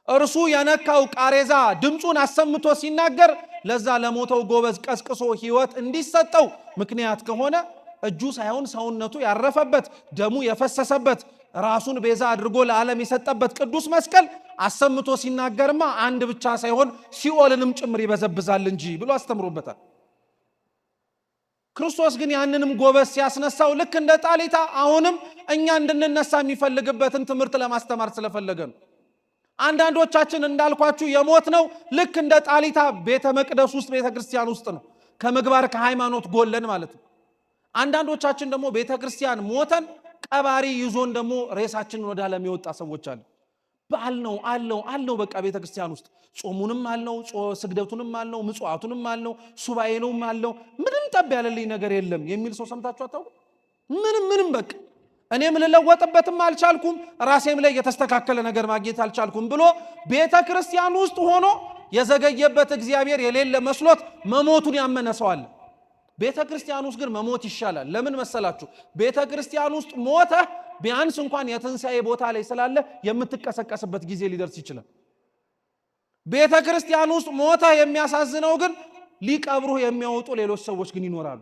እርሱ የነካው ቃሬዛ ድምፁን አሰምቶ ሲናገር ለዛ ለሞተው ጎበዝ ቀስቅሶ ሕይወት እንዲሰጠው ምክንያት ከሆነ እጁ ሳይሆን ሰውነቱ ያረፈበት ደሙ የፈሰሰበት ራሱን ቤዛ አድርጎ ለዓለም የሰጠበት ቅዱስ መስቀል አሰምቶ ሲናገርማ አንድ ብቻ ሳይሆን ሲኦልንም ጭምር ይበዘብዛል እንጂ ብሎ አስተምሮበታል። ክርስቶስ ግን ያንንም ጎበዝ ሲያስነሳው ልክ እንደ ጣሊታ አሁንም እኛ እንድንነሳ የሚፈልግበትን ትምህርት ለማስተማር ስለፈለገ ነው። አንዳንዶቻችን እንዳልኳችሁ የሞት ነው ልክ እንደ ጣሊታ ቤተ መቅደስ ውስጥ ቤተ ክርስቲያን ውስጥ ነው፣ ከምግባር ከሃይማኖት ጎለን ማለት ነው። አንዳንዶቻችን ደግሞ ቤተ ክርስቲያን ሞተን ቀባሪ ይዞን ደግሞ ሬሳችንን ወደ ዓለም የወጣ ሰዎች አለ። በዓል ነው አለው በቃ ቤተ ክርስቲያን ውስጥ ጾሙንም አለው፣ ስግደቱንም አለው፣ ምጽዋቱንም አለው፣ ሱባኤኑም አለው፣ ምንም ጠብ ያለልኝ ነገር የለም የሚል ሰው ሰምታችሁ አታውቁ? ምንም በቃ እኔም ልለወጥበትም አልቻልኩም፣ ራሴም ላይ የተስተካከለ ነገር ማግኘት አልቻልኩም ብሎ ቤተ ክርስቲያን ውስጥ ሆኖ የዘገየበት እግዚአብሔር የሌለ መስሎት መሞቱን ያመነ ሰው አለ። ቤተ ክርስቲያን ውስጥ ግን መሞት ይሻላል። ለምን መሰላችሁ? ቤተ ክርስቲያን ውስጥ ሞተ ቢያንስ እንኳን የትንሣኤ ቦታ ላይ ስላለ የምትቀሰቀስበት ጊዜ ሊደርስ ይችላል። ቤተ ክርስቲያን ውስጥ ሞተ የሚያሳዝነው ግን ሊቀብሩህ የሚያወጡ ሌሎች ሰዎች ግን ይኖራሉ።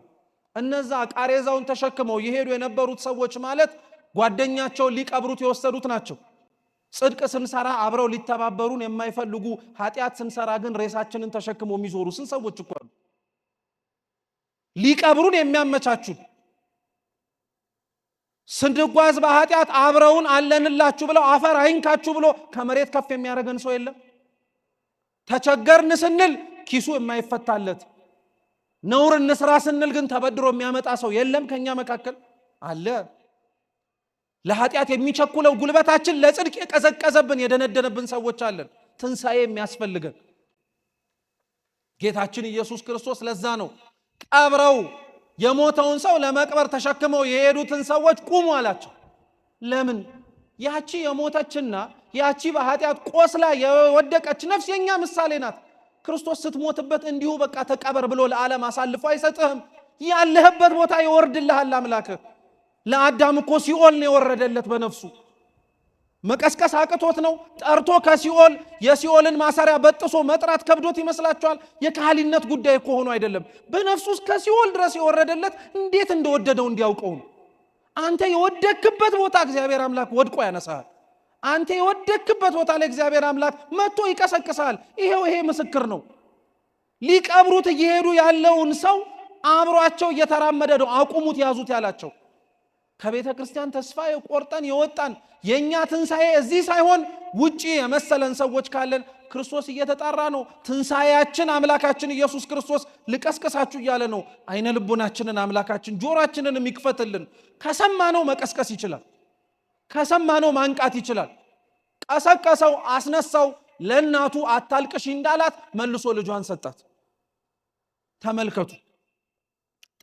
እነዛ ቃሬዛውን ተሸክመው የሄዱ የነበሩት ሰዎች ማለት ጓደኛቸውን ሊቀብሩት የወሰዱት ናቸው። ጽድቅ ስንሰራ አብረው ሊተባበሩን የማይፈልጉ፣ ኃጢአት ስንሰራ ግን ሬሳችንን ተሸክመው የሚዞሩ ስንት ሰዎች እኮ አሉ። ሊቀብሩን የሚያመቻቹን፣ ስንጓዝ በኃጢአት አብረውን አለንላችሁ ብለው አፈር አይንካችሁ ብሎ ከመሬት ከፍ የሚያደርገን ሰው የለም። ተቸገርን ስንል ኪሱ የማይፈታለት፣ ነውር እንስራ ስንል ግን ተበድሮ የሚያመጣ ሰው የለም ከኛ መካከል አለ። ለኃጢአት የሚቸኩለው ጉልበታችን ለጽድቅ የቀዘቀዘብን የደነደነብን ሰዎች አለን። ትንሣኤ የሚያስፈልገን ጌታችን ኢየሱስ ክርስቶስ ለዛ ነው ቀብረው የሞተውን ሰው ለመቅበር ተሸክመው የሄዱትን ሰዎች ቁሙ አላቸው። ለምን? ያቺ የሞተችና ያቺ በኃጢአት ቆስላ የወደቀች ነፍስ የኛ ምሳሌ ናት። ክርስቶስ ስትሞትበት እንዲሁ በቃ ተቀበር ብሎ ለዓለም አሳልፎ አይሰጥህም። ያለህበት ቦታ ይወርድልሃል አምላክህ። ለአዳም እኮ ሲኦል ነው የወረደለት በነፍሱ። መቀስቀስ አቅቶት ነው ጠርቶ ከሲኦል የሲኦልን ማሰሪያ በጥሶ መጥራት ከብዶት ይመስላችኋል? የካህሊነት ጉዳይ እኮ ሆኖ አይደለም። በነፍሱ እስከ ሲኦል ድረስ የወረደለት እንዴት እንደወደደው እንዲያውቀው ነው። አንተ የወደክበት ቦታ እግዚአብሔር አምላክ ወድቆ ያነሳል። አንተ የወደክበት ቦታ ላይ እግዚአብሔር አምላክ መጥቶ ይቀሰቅሳል። ይሄ ምስክር ነው። ሊቀብሩት እየሄዱ ያለውን ሰው አብሯቸው እየተራመደ ነው አቁሙት ያዙት ያላቸው። ከቤተ ክርስቲያን ተስፋ የቆርጠን የወጣን የኛ ትንሣኤ እዚህ ሳይሆን ውጪ የመሰለን ሰዎች ካለን ክርስቶስ እየተጣራ ነው። ትንሣኤያችን አምላካችን ኢየሱስ ክርስቶስ ልቀስቀሳችሁ እያለ ነው። አይነ ልቦናችንን አምላካችን ጆሮአችንን የሚክፈትልን። ከሰማነው መቀስቀስ ይችላል። ከሰማነው ማንቃት ይችላል። ቀሰቀሰው፣ አስነሳው። ለእናቱ አታልቅሽ እንዳላት መልሶ ልጇን ሰጣት። ተመልከቱ፣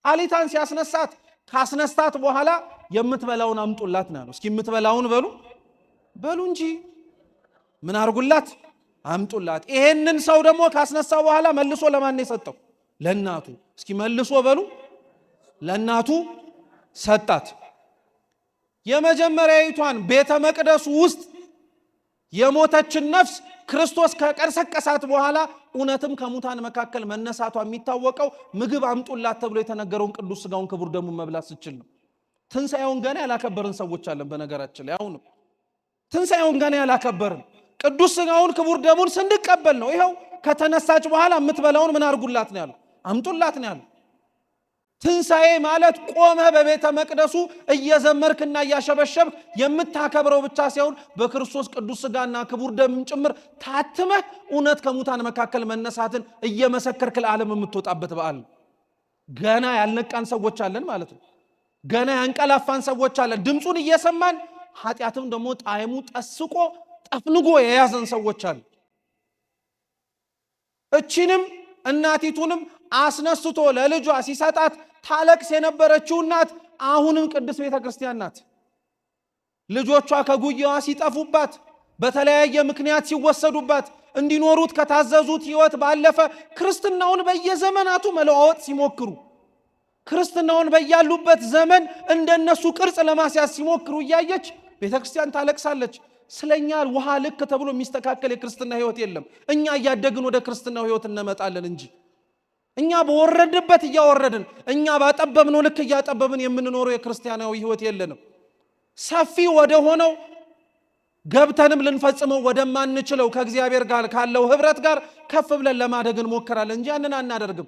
ጣሊታን ሲያስነሳት ካስነስታት በኋላ የምትበላውን አምጡላት ነው ያለው። እስኪ የምትበላውን በሉ እንጂ ምን አርጉላት? አምጡላት። ይሄንን ሰው ደግሞ ካስነሳው በኋላ መልሶ ለማን ነው የሰጠው? ለእናቱ። እስኪ መልሶ በሉ ለእናቱ ሰጣት። የመጀመሪያዊቷን ቤተ መቅደሱ ውስጥ የሞተችን ነፍስ ክርስቶስ ከቀሰቀሳት በኋላ እውነትም ከሙታን መካከል መነሳቷ የሚታወቀው ምግብ አምጡላት ተብሎ የተነገረውን ቅዱስ ሥጋውን ክቡር ደሙን መብላት ስችል ነው። ትንሣኤውን ገና ያላከበርን ሰዎች አለን። በነገራችን ላይ አሁንም ትንሣኤውን ገና ያላከበርን ቅዱስ ሥጋውን ክቡር ደሙን ስንቀበል ነው። ይኸው ከተነሳች በኋላ የምትበላውን ምን አርጉላት ነው ያለው? አምጡላት ነው ያለው። ትንሣኤ ማለት ቆመህ በቤተ መቅደሱ እየዘመርክና እያሸበሸብክ የምታከብረው ብቻ ሳይሆን በክርስቶስ ቅዱስ ሥጋና ክቡር ደም ጭምር ታትመህ እውነት ከሙታን መካከል መነሳትን እየመሰከርክ ለዓለም የምትወጣበት በዓል ነው። ገና ያልነቃን ሰዎች አለን ማለት ነው። ገና ያንቀላፋን ሰዎች አለን። ድምፁን እየሰማን ኃጢአትም ደግሞ ጣዕሙ ጠስቆ ጠፍንጎ የያዘን ሰዎች አለን። እቺንም እናቲቱንም አስነስቶ ለልጇ ሲሰጣት ታለቅስ የነበረችው እናት አሁንም ቅድስት ቤተ ክርስቲያን ናት። ልጆቿ ከጉያዋ ሲጠፉባት፣ በተለያየ ምክንያት ሲወሰዱባት፣ እንዲኖሩት ከታዘዙት ሕይወት ባለፈ ክርስትናውን በየዘመናቱ መለዋወጥ ሲሞክሩ ክርስትናውን በያሉበት ዘመን እንደነሱ ቅርጽ ለማስያዝ ሲሞክሩ እያየች ቤተክርስቲያን ታለቅሳለች። ስለኛ ውሃ ልክ ተብሎ የሚስተካከል የክርስትና ህይወት የለም። እኛ እያደግን ወደ ክርስትናው ህይወት እንመጣለን እንጂ እኛ በወረድበት እያወረድን እኛ ባጠበብነው ልክ እያጠበብን የምንኖረው የክርስቲያናዊ ህይወት የለንም። ሰፊ ወደ ሆነው ገብተንም ልንፈጽመው ወደማንችለው ከእግዚአብሔር ጋር ካለው ህብረት ጋር ከፍ ብለን ለማደግ እንሞክራለን እንጂ ያንን አናደርግም።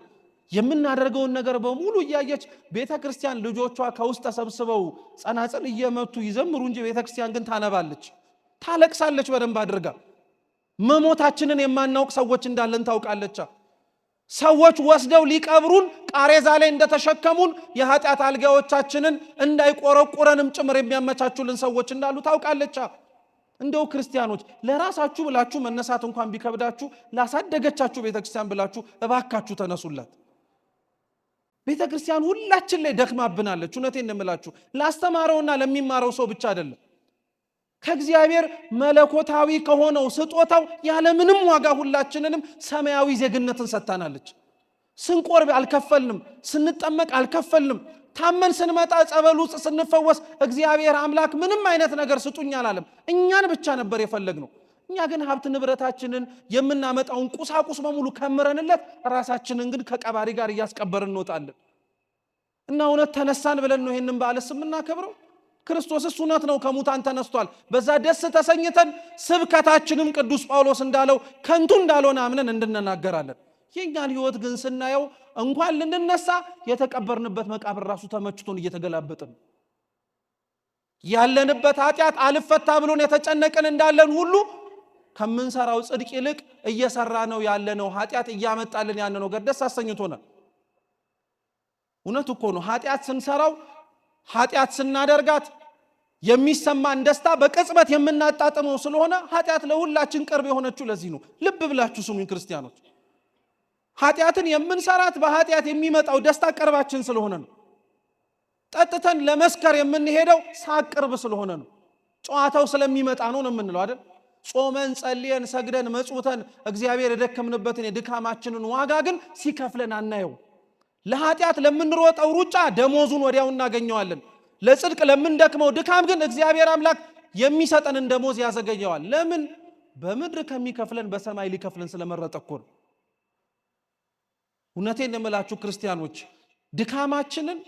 የምናደርገውን ነገር በሙሉ እያየች ቤተክርስቲያን ልጆቿ ከውስጥ ተሰብስበው ጸናጽል እየመቱ ይዘምሩ እንጂ ቤተክርስቲያን ግን ታነባለች፣ ታለቅሳለች በደንብ አድርጋ። መሞታችንን የማናውቅ ሰዎች እንዳለን ታውቃለች። ሰዎች ወስደው ሊቀብሩን ቃሬዛ ላይ እንደተሸከሙን የኃጢአት አልጋዎቻችንን እንዳይቆረቁረንም ጭምር የሚያመቻቹልን ሰዎች እንዳሉ ታውቃለች። እንደው ክርስቲያኖች ለራሳችሁ ብላችሁ መነሳት እንኳን ቢከብዳችሁ ላሳደገቻችሁ ቤተክርስቲያን ብላችሁ እባካችሁ ተነሱላት። ቤተክርስቲያን ሁላችን ላይ ደክማብናለች። እውነቴን እንምላችሁ ላስተማረውና ለሚማረው ሰው ብቻ አይደለም፣ ከእግዚአብሔር መለኮታዊ ከሆነው ስጦታው ያለ ምንም ዋጋ ሁላችንንም ሰማያዊ ዜግነትን ሰጥታናለች። ስንቆርብ አልከፈልንም፣ ስንጠመቅ አልከፈልንም። ታመን ስንመጣ ጸበል ውስጥ ስንፈወስ እግዚአብሔር አምላክ ምንም አይነት ነገር ስጡኝ አላለም፣ እኛን ብቻ ነበር የፈለግነው። እኛ ግን ሀብት ንብረታችንን የምናመጣውን ቁሳቁስ በሙሉ ከምረንለት ራሳችንን ግን ከቀባሪ ጋር እያስቀበርን እንወጣለን። እና እውነት ተነሳን ብለን ነው ይሄንን በዓልስ የምናከብረው። ክርስቶስስ እውነት ነው ከሙታን ተነስቷል። በዛ ደስ ተሰኝተን ስብከታችንም ቅዱስ ጳውሎስ እንዳለው ከንቱ እንዳልሆነ አምነን እንድንናገራለን። የኛን ህይወት ግን ስናየው እንኳን ልንነሳ የተቀበርንበት መቃብር ራሱ ተመችቶን እየተገላበጥን ያለንበት ኃጢአት አልፈታ ብሎን የተጨነቅን እንዳለን ሁሉ ከምንሰራው ጽድቅ ይልቅ እየሰራ ነው ያለነው ኃጢአት እያመጣልን ያለነው ነገር ደስ አሰኝቶናል። እውነት እኮ ነው። ኃጢአት ስንሰራው ኃጢአት ስናደርጋት የሚሰማን ደስታ በቅጽበት የምናጣጥመው ስለሆነ ኃጢአት ለሁላችን ቅርብ የሆነችው ለዚህ ነው። ልብ ብላችሁ ስሙኝ ክርስቲያኖች፣ ኃጢአትን የምንሰራት በኃጢአት የሚመጣው ደስታ ቅርባችን ስለሆነ ነው። ጠጥተን ለመስከር የምንሄደው ሳቅ ቅርብ ስለሆነ ነው። ጨዋታው ስለሚመጣ ነው የምንለው አይደል? ጾመን ጸልየን ሰግደን መጽውተን እግዚአብሔር የደከምንበትን የድካማችንን ዋጋ ግን ሲከፍለን አናየው። ለኃጢአት ለምንሮጠው ሩጫ ደሞዙን ወዲያው እናገኘዋለን። ለጽድቅ ለምንደክመው ድካም ግን እግዚአብሔር አምላክ የሚሰጠንን ደሞዝ ያዘገየዋል። ለምን? በምድር ከሚከፍለን በሰማይ ሊከፍለን ስለመረጠ እኮ ነው። እውነቴን የምላችሁ ክርስቲያኖች፣ ድካማችንን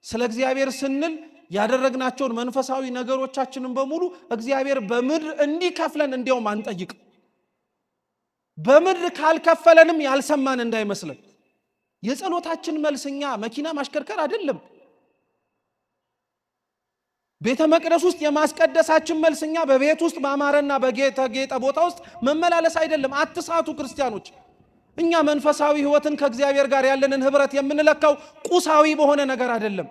ስለ እግዚአብሔር ስንል ያደረግናቸውን መንፈሳዊ ነገሮቻችንን በሙሉ እግዚአብሔር በምድር እንዲከፍለን እንዲያውም አንጠይቅ። በምድር ካልከፈለንም ያልሰማን እንዳይመስለን። የጸሎታችን መልስኛ መኪና ማሽከርከር አይደለም። ቤተ መቅደስ ውስጥ የማስቀደሳችን መልስኛ በቤት ውስጥ በአማረና በጌጠ ቦታ ውስጥ መመላለስ አይደለም። አትሳቱ ክርስቲያኖች። እኛ መንፈሳዊ ህይወትን ከእግዚአብሔር ጋር ያለንን ህብረት የምንለካው ቁሳዊ በሆነ ነገር አይደለም።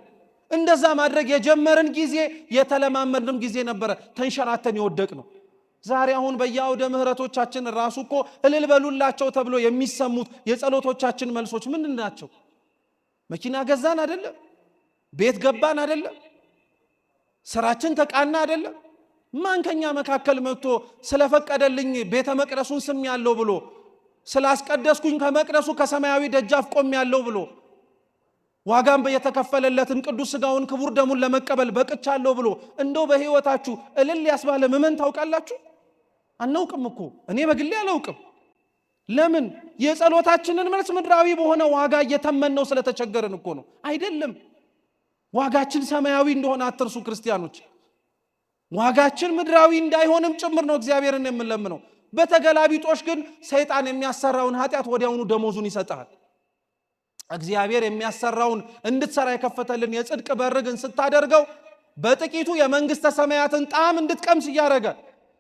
እንደዛ ማድረግ የጀመርን ጊዜ የተለማመድንም ጊዜ ነበረ ተንሸራተን ይወደቅ ነው። ዛሬ አሁን በየአውደ ምህረቶቻችን ራሱ እኮ እልል በሉላቸው ተብሎ የሚሰሙት የጸሎቶቻችን መልሶች ምንድን ናቸው? መኪና ገዛን አይደለም? ቤት ገባን አይደለም? ስራችን ተቃና አይደለም? ማን ከኛ መካከል መጥቶ ስለፈቀደልኝ ቤተ መቅደሱን ስም ያለው ብሎ ስላስቀደስኩኝ ከመቅደሱ ከሰማያዊ ደጃፍ ቆም ያለው ብሎ ዋጋም የተከፈለለትን ቅዱስ ሥጋውን ክቡር ደሙን ለመቀበል በቅቻለሁ ብሎ እንደው በህይወታችሁ እልል ያስባለ ምመን ታውቃላችሁ? አናውቅም እኮ። እኔ በግሌ አላውቅም። ለምን? የጸሎታችንን መልስ ምድራዊ በሆነ ዋጋ እየተመነው ስለተቸገርን እኮ ነው። አይደለም። ዋጋችን ሰማያዊ እንደሆነ አትርሱ ክርስቲያኖች። ዋጋችን ምድራዊ እንዳይሆንም ጭምር ነው እግዚአብሔርን የምንለምነው። በተገላቢጦሽ ግን ሰይጣን የሚያሰራውን ኃጢአት ወዲያውኑ ደሞዙን ይሰጣል። እግዚአብሔር የሚያሰራውን እንድትሰራ የከፈተልን የጽድቅ በር ግን ስታደርገው በጥቂቱ የመንግስተ ሰማያትን ጣዕም እንድትቀምስ እያደረገ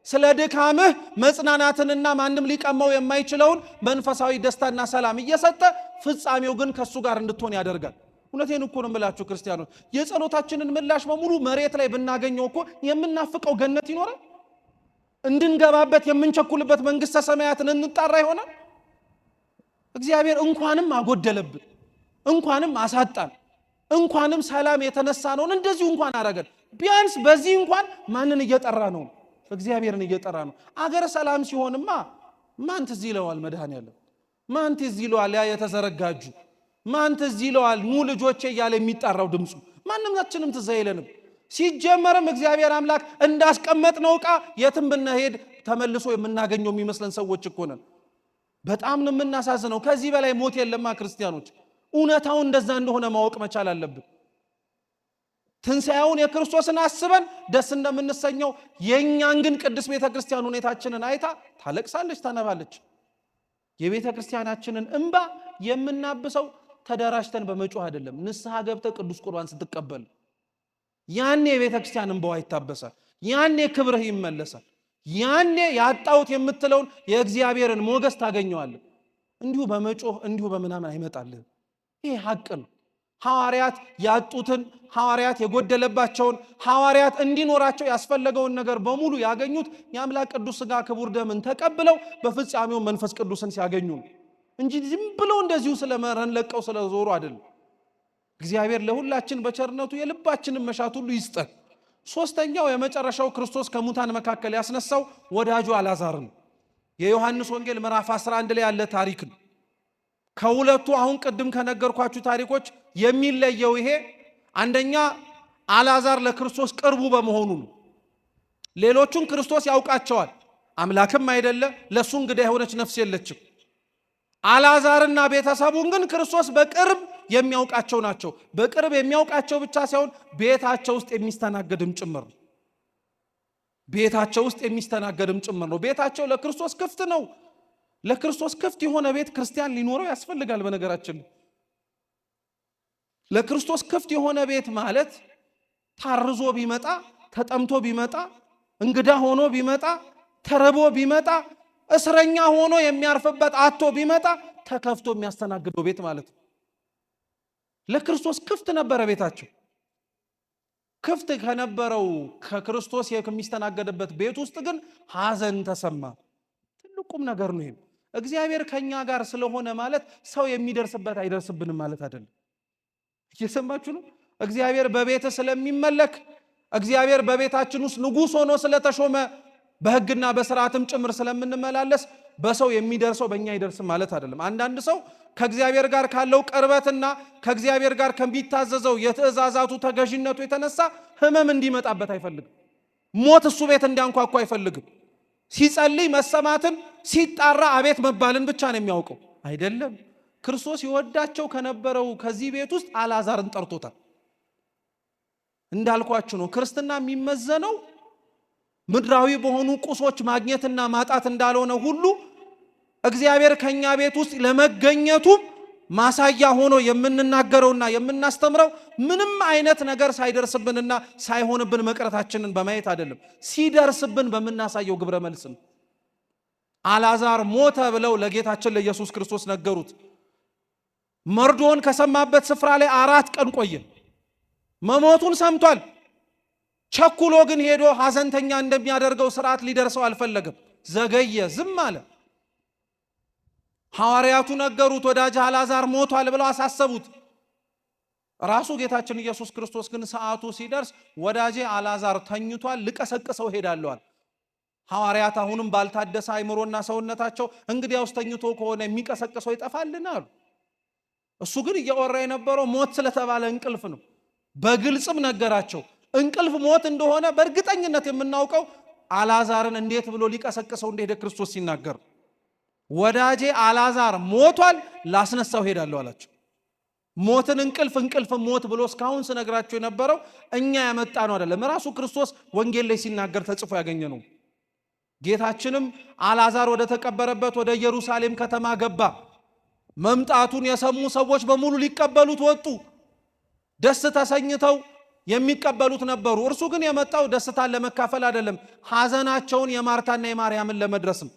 ስለ ድካምህ መጽናናትንና ማንም ሊቀማው የማይችለውን መንፈሳዊ ደስታና ሰላም እየሰጠ ፍጻሜው ግን ከሱ ጋር እንድትሆን ያደርጋል። እውነቴን እኮ ነው የምላችሁ ክርስቲያኖች፣ የጸሎታችንን ምላሽ በሙሉ መሬት ላይ ብናገኘው እኮ የምናፍቀው ገነት ይኖራል። እንድንገባበት የምንቸኩልበት መንግስተ ሰማያትን እንጣራ ይሆናል። እግዚአብሔር እንኳንም አጎደለብን፣ እንኳንም አሳጣን፣ እንኳንም ሰላም የተነሳ ነውን እንደዚሁ እንኳን አረገን። ቢያንስ በዚህ እንኳን ማንን እየጠራ ነው? እግዚአብሔርን እየጠራ ነው። አገር ሰላም ሲሆንማ ማን ትዝ ይለዋል? መድኃኔዓለም ማን ትዝ ይለዋል? ያ የተዘረጋጁ ማን ትዝ ይለዋል? ኑ ልጆቼ እያለ የሚጠራው ድምፁ ማንኛችንም ትዝ አይለንም። ሲጀመርም እግዚአብሔር አምላክ እንዳስቀመጥነው ዕቃ የትም ብንሄድ ተመልሶ የምናገኘው የሚመስለን ሰዎች እኮ ነን። በጣም ነው የምናሳዝነው። ከዚህ በላይ ሞት የለማ ክርስቲያኖች። እውነታው እንደዛ እንደሆነ ማወቅ መቻል አለብን። ትንሣኤውን የክርስቶስን አስበን ደስ እንደምንሰኘው የኛን ግን ቅድስት ቤተክርስቲያን ሁኔታችንን አይታ ታለቅሳለች፣ ታነባለች። የቤተክርስቲያናችንን እንባ የምናብሰው ተደራጅተን በመጮህ አይደለም፣ ንስሐ ገብተ ቅዱስ ቁርባን ስትቀበል ያኔ የቤተክርስቲያን እንባዋ ይታበሳል። ያኔ ክብርህ ይመለሳል። ያኔ ያጣውት የምትለውን የእግዚአብሔርን ሞገስ ታገኘዋለህ። እንዲሁ በመጮህ እንዲሁ በምናምን አይመጣልህ። ይሄ ሐቅ ነው። ሐዋርያት ያጡትን፣ ሐዋርያት የጎደለባቸውን፣ ሐዋርያት እንዲኖራቸው ያስፈለገውን ነገር በሙሉ ያገኙት የአምላክ ቅዱስ ሥጋ ክቡር ደምን ተቀብለው በፍጻሜው መንፈስ ቅዱስን ሲያገኙ ነው እንጂ ዝም ብለው እንደዚሁ ስለመረን ለቀው ስለዞሩ አይደለም። እግዚአብሔር ለሁላችን በቸርነቱ የልባችንን መሻት ሁሉ ይስጠን። ሶስተኛው የመጨረሻው ክርስቶስ ከሙታን መካከል ያስነሳው ወዳጁ አልዓዛር ነው። የዮሐንስ ወንጌል ምዕራፍ 11 ላይ ያለ ታሪክ ነው። ከሁለቱ አሁን ቅድም ከነገርኳችሁ ታሪኮች የሚለየው ይሄ አንደኛ አልዓዛር ለክርስቶስ ቅርቡ በመሆኑ ነው። ሌሎቹን ክርስቶስ ያውቃቸዋል፣ አምላክም አይደለ፣ ለሱ እንግዳ የሆነች ነፍስ የለችም። አልዓዛርና ቤተሰቡን ግን ክርስቶስ በቅርብ የሚያውቃቸው ናቸው። በቅርብ የሚያውቃቸው ብቻ ሳይሆን ቤታቸው ውስጥ የሚስተናገድም ጭምር ነው። ቤታቸው ውስጥ የሚስተናገድም ጭምር ነው። ቤታቸው ለክርስቶስ ክፍት ነው። ለክርስቶስ ክፍት የሆነ ቤት ክርስቲያን ሊኖረው ያስፈልጋል። በነገራችን ለክርስቶስ ክፍት የሆነ ቤት ማለት ታርዞ ቢመጣ፣ ተጠምቶ ቢመጣ፣ እንግዳ ሆኖ ቢመጣ፣ ተርቦ ቢመጣ፣ እስረኛ ሆኖ የሚያርፍበት አቶ ቢመጣ ተከፍቶ የሚያስተናግደው ቤት ማለት ነው። ለክርስቶስ ክፍት ነበረ ቤታቸው። ክፍት ከነበረው ከክርስቶስ የሚስተናገድበት ቤት ውስጥ ግን ሐዘን ተሰማ። ትልቁም ነገር ነው ይሄ። እግዚአብሔር ከኛ ጋር ስለሆነ ማለት ሰው የሚደርስበት አይደርስብንም ማለት አይደለም። እየሰማችሁ ነው? እግዚአብሔር በቤት ስለሚመለክ፣ እግዚአብሔር በቤታችን ውስጥ ንጉሥ ሆኖ ስለተሾመ፣ በሕግና በሥርዓትም ጭምር ስለምንመላለስ በሰው የሚደርሰው በእኛ አይደርስም ማለት አይደለም። አንዳንድ ሰው ከእግዚአብሔር ጋር ካለው ቅርበትና ከእግዚአብሔር ጋር ከሚታዘዘው የትእዛዛቱ ተገዥነቱ የተነሳ ሕመም እንዲመጣበት አይፈልግም። ሞት እሱ ቤት እንዲያንኳኳ አይፈልግም። ሲጸልይ መሰማትን፣ ሲጣራ አቤት መባልን ብቻ ነው የሚያውቀው። አይደለም። ክርስቶስ ይወዳቸው ከነበረው ከዚህ ቤት ውስጥ አልዓዛርን ጠርቶታል። እንዳልኳችሁ ነው ክርስትና የሚመዘነው ምድራዊ በሆኑ ቁሶች ማግኘትና ማጣት እንዳልሆነ ሁሉ እግዚአብሔር ከኛ ቤት ውስጥ ለመገኘቱ ማሳያ ሆኖ የምንናገረውና የምናስተምረው ምንም አይነት ነገር ሳይደርስብንና ሳይሆንብን መቅረታችንን በማየት አይደለም፣ ሲደርስብን በምናሳየው ግብረ መልስ ነው። አልዓዛር ሞተ ብለው ለጌታችን ለኢየሱስ ክርስቶስ ነገሩት። መርዶን ከሰማበት ስፍራ ላይ 4 ቀን ቆየ። መሞቱን ሰምቷል። ቸኩሎ ግን ሄዶ ሐዘንተኛ እንደሚያደርገው ስርዓት ሊደርሰው አልፈለገም። ዘገየ፣ ዝም አለ። ሐዋርያቱ ነገሩት፣ ወዳጅ አልዓዛር ሞቷል ብለው አሳሰቡት። ራሱ ጌታችን ኢየሱስ ክርስቶስ ግን ሰዓቱ ሲደርስ ወዳጄ አልዓዛር ተኝቷል፣ ልቀሰቅሰው ሄዳለዋል። ሐዋርያት አሁንም ባልታደሰ አይምሮና ሰውነታቸው እንግዲያውስ ተኝቶ ከሆነ የሚቀሰቅሰው ይጠፋልን አሉ። እሱ ግን እያወራ የነበረው ሞት ስለተባለ እንቅልፍ ነው። በግልጽም ነገራቸው። እንቅልፍ ሞት እንደሆነ በእርግጠኝነት የምናውቀው አልዓዛርን እንዴት ብሎ ሊቀሰቅሰው እንደሄደ ክርስቶስ ሲናገር ወዳጄ አልዓዛር ሞቷል፣ ላስነሳው ሄዳለሁ አላቸው። ሞትን እንቅልፍ ሞት ብሎ እስካሁን ስነግራቸው የነበረው እኛ ያመጣ ነው አይደለም፣ ራሱ ክርስቶስ ወንጌል ላይ ሲናገር ተጽፎ ያገኘ ነው። ጌታችንም አልዓዛር ወደ ተቀበረበት ወደ ኢየሩሳሌም ከተማ ገባ። መምጣቱን የሰሙ ሰዎች በሙሉ ሊቀበሉት ወጡ። ደስ ተሰኝተው የሚቀበሉት ነበሩ። እርሱ ግን የመጣው ደስታን ለመካፈል አይደለም፣ ሐዘናቸውን የማርታና የማርያምን ለመድረስም።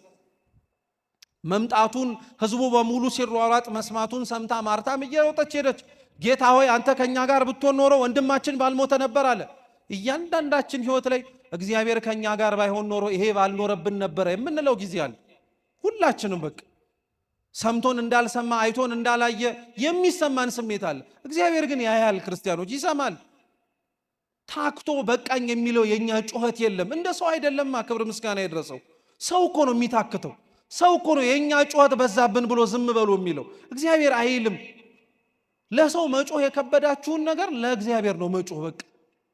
መምጣቱን ህዝቡ በሙሉ ሲሯሯጥ መስማቱን ሰምታ ማርታም እየሮጠች ሄደች። ጌታ ሆይ አንተ ከኛ ጋር ብትሆን ኖሮ ወንድማችን ባልሞተ ነበር አለ። እያንዳንዳችን ህይወት ላይ እግዚአብሔር ከኛ ጋር ባይሆን ኖሮ ይሄ ባልኖረብን ነበር የምንለው ጊዜ አለ። ሁላችንም በቃ ሰምቶን እንዳልሰማ አይቶን እንዳላየ የሚሰማን ስሜት አለ። እግዚአብሔር ግን ያያል፣ ክርስቲያኖች ይሰማል። ታክቶ በቃኝ የሚለው የኛ ጩኸት የለም። እንደ ሰው አይደለማ። ክብር ምስጋና ይድረሰው። ሰው እኮ ነው የሚታክተው። ሰው እኮ ነው የኛ ጩኸት በዛብን ብሎ ዝም በሉ የሚለው። እግዚአብሔር አይልም። ለሰው መጮህ የከበዳችሁን ነገር ለእግዚአብሔር ነው መጮህ። በቃ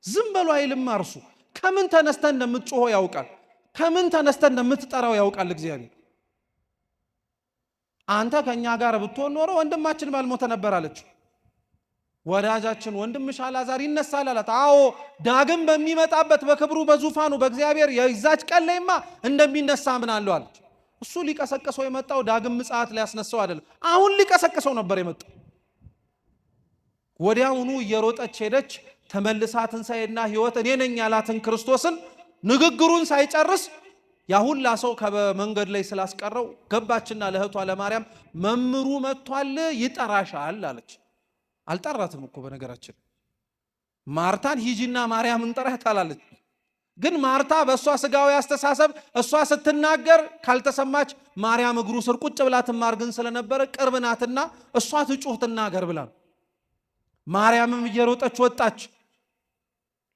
ዝም በሉ አይልም እርሱ። ከምን ተነስተን እንደምትጮህ ያውቃል። ከምን ተነስተን እንደምትጠራው ያውቃል እግዚአብሔር። አንተ ከኛ ጋር ብትሆን ኖሮ ወንድማችን ባልሞተ ነበር አለችው። ወዳጃችን ወንድምሽ አልዓዛር ይነሳል አላት። አዎ ዳግም በሚመጣበት በክብሩ በዙፋኑ በእግዚአብሔር የዛች ቀን ላይማ እንደሚነሳ አምናለሁ አለች። እሱ ሊቀሰቅሰው የመጣው ዳግም ምጽአት ሊያስነሳው አይደለም፣ አሁን ሊቀሰቅሰው ነበር የመጣው። ወዲያውኑ እየሮጠች ሄደች። ተመልሳ ትንሣኤና ሕይወት እኔ ነኝ ያላትን ክርስቶስን ንግግሩን ሳይጨርስ ያሁላ ሰው ከመንገድ ላይ ስላስቀረው ገባችና ለእህቷ ለማርያም መምሩ መጥቷል ይጠራሻል አለች። አልጠራትም እኮ በነገራችን ማርታን ሂጂና ማርያምን ጠራት አላለች። ግን ማርታ በእሷ ስጋዊ አስተሳሰብ እሷ ስትናገር ካልተሰማች ማርያም እግሩ ስር ቁጭ ብላ ትማር ግን ስለነበረ ቅርብ ናትና እሷ ትጩህ ትናገር ብላ ማርያምም እየሮጠች ወጣች።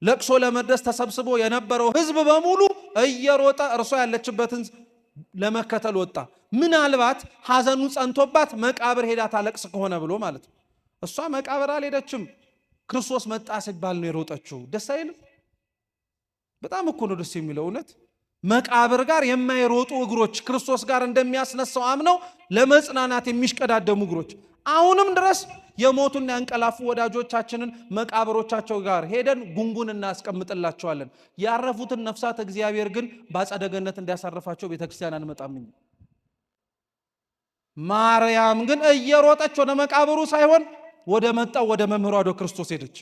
ለቅሶ ለመድረስ ተሰብስቦ የነበረው ሕዝብ በሙሉ እየሮጠ እርሷ ያለችበትን ለመከተል ወጣ። ምናልባት ሐዘኑ ጸንቶባት መቃብር ሄዳ ታለቅስ ከሆነ ብሎ ማለት ነው። እሷ መቃብር አልሄደችም። ክርስቶስ መጣ ሲባል ነው የሮጠችው። ደስ አይልም? በጣም እኮ ነው ደስ የሚለው። እውነት መቃብር ጋር የማይሮጡ እግሮች ክርስቶስ ጋር እንደሚያስነሳው አምነው ለመጽናናት የሚሽቀዳደሙ እግሮች አሁንም ድረስ የሞቱና ያንቀላፉ ወዳጆቻችንን መቃብሮቻቸው ጋር ሄደን ጉንጉን እናስቀምጥላቸዋለን። ያረፉትን ነፍሳት እግዚአብሔር ግን በአጸደ ገነት እንዲያሳርፋቸው ቤተክርስቲያን አንመጣም። ማርያም ግን እየሮጠች ወደ መቃብሩ ሳይሆን ወደ መጣው ወደ መምህሯ ወደ ክርስቶስ ሄደች።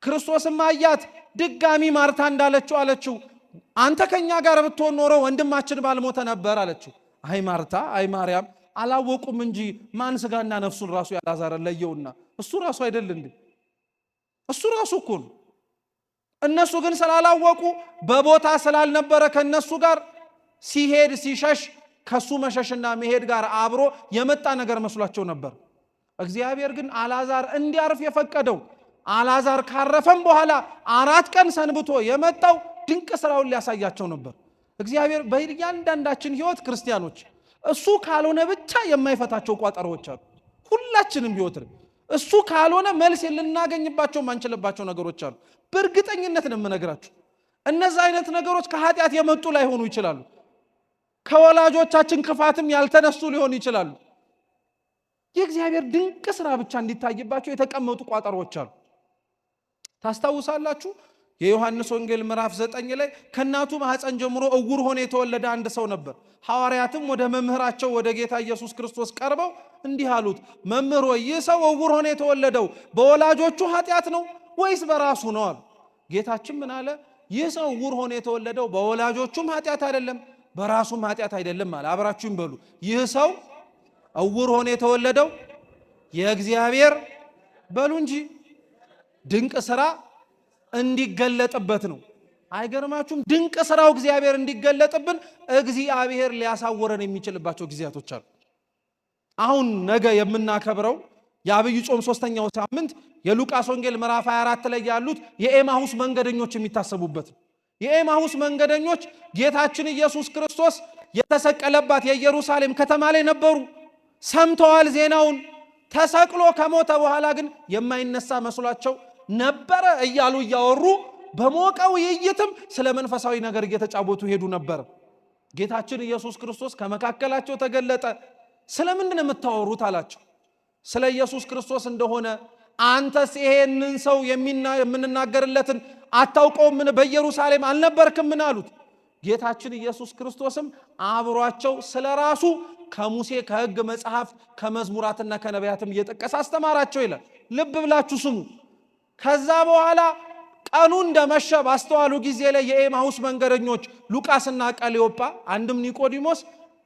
ክርስቶስም አያት። ድጋሚ ማርታ እንዳለችው አለችው፣ አንተ ከኛ ጋር ብትሆን ኖሮ ወንድማችን ባልሞተ ነበር አለችው። አይ ማርታ፣ አይ ማርያም አላወቁም እንጂ ማን ስጋና ነፍሱን ራሱ ያልዓዛርን ለየውና እሱ ራሱ አይደል እንዴ? እሱ ራሱ እኮ ነው። እነሱ ግን ስላላወቁ በቦታ ስላልነበረ ከነሱ ጋር ሲሄድ ሲሸሽ ከሱ መሸሽና መሄድ ጋር አብሮ የመጣ ነገር መስሏቸው ነበር። እግዚአብሔር ግን አልዓዛር እንዲያርፍ የፈቀደው አልዓዛር ካረፈም በኋላ 4 ቀን ሰንብቶ የመጣው ድንቅ ስራውን ሊያሳያቸው ነበር። እግዚአብሔር በእያንዳንዳችን ሕይወት ክርስቲያኖች እሱ ካልሆነ ብቻ የማይፈታቸው ቋጠሮዎች አሉ። ሁላችንም ሕይወት እሱ ካልሆነ መልስ ልናገኝባቸው ማንችልባቸው ነገሮች አሉ። በእርግጠኝነት ነው የምነግራችሁ። እነዚህ አይነት ነገሮች ከኃጢአት የመጡ ላይሆኑ ይችላሉ። ከወላጆቻችን ክፋትም ያልተነሱ ሊሆኑ ይችላሉ። የእግዚአብሔር ድንቅ ስራ ብቻ እንዲታይባቸው የተቀመጡ ቋጠሮዎች አሉ። ታስታውሳላችሁ? የዮሐንስ ወንጌል ምዕራፍ 9 ላይ ከእናቱ ማኅፀን ጀምሮ እውር ሆኖ የተወለደ አንድ ሰው ነበር። ሐዋርያትም ወደ መምህራቸው ወደ ጌታ ኢየሱስ ክርስቶስ ቀርበው እንዲህ አሉት፣ መምህር ሆይ ይህ ሰው እውር ሆኖ የተወለደው በወላጆቹ ኃጢአት ነው ወይስ በራሱ ነው አሉ። ጌታችን ምን አለ? ይህ ሰው እውር ሆኖ የተወለደው በወላጆቹም ኃጢአት አይደለም በራሱም ኃጢአት አይደለም አለ። አብራችሁም በሉ፣ ይህ ሰው እውር ሆኖ የተወለደው የእግዚአብሔር በሉ እንጂ ድንቅ ስራ እንዲገለጥበት ነው። አይገርማችሁም? ድንቅ ስራው እግዚአብሔር እንዲገለጥብን እግዚአብሔር ሊያሳወረን የሚችልባቸው ጊዜያቶች አሉ። አሁን ነገ የምናከብረው የአብይ ጾም 3ኛው ሳምንት የሉቃስ ወንጌል ምዕራፍ 24 ላይ ያሉት የኤማሁስ መንገደኞች የሚታሰቡበት ነው። የኤማሁስ መንገደኞች ጌታችን ኢየሱስ ክርስቶስ የተሰቀለባት የኢየሩሳሌም ከተማ ላይ ነበሩ። ሰምተዋል ዜናውን። ተሰቅሎ ከሞተ በኋላ ግን የማይነሳ መስሏቸው ነበረ እያሉ እያወሩ በሞቀው ውይይትም ስለ መንፈሳዊ ነገር እየተጫወቱ ሄዱ ነበር። ጌታችን ኢየሱስ ክርስቶስ ከመካከላቸው ተገለጠ። ስለምንድን ነው የምታወሩት አላቸው። ስለ ኢየሱስ ክርስቶስ እንደሆነ አንተስ ይሄንን ሰው የምንናገርለትን አታውቀውምን? በኢየሩሳሌም አልነበርክምን አሉት። ጌታችን ኢየሱስ ክርስቶስም አብሯቸው ስለ ራሱ ከሙሴ ከሕግ መጽሐፍ ከመዝሙራትና ከነቢያትም እየጠቀሰ አስተማራቸው ይላል። ልብ ብላችሁ ስሙ። ከዛ በኋላ ቀኑ እንደመሸ ባስተዋሉ ጊዜ ላይ የኤማሁስ መንገደኞች ሉቃስና ቀሌዮጳ አንድም ኒቆዲሞስ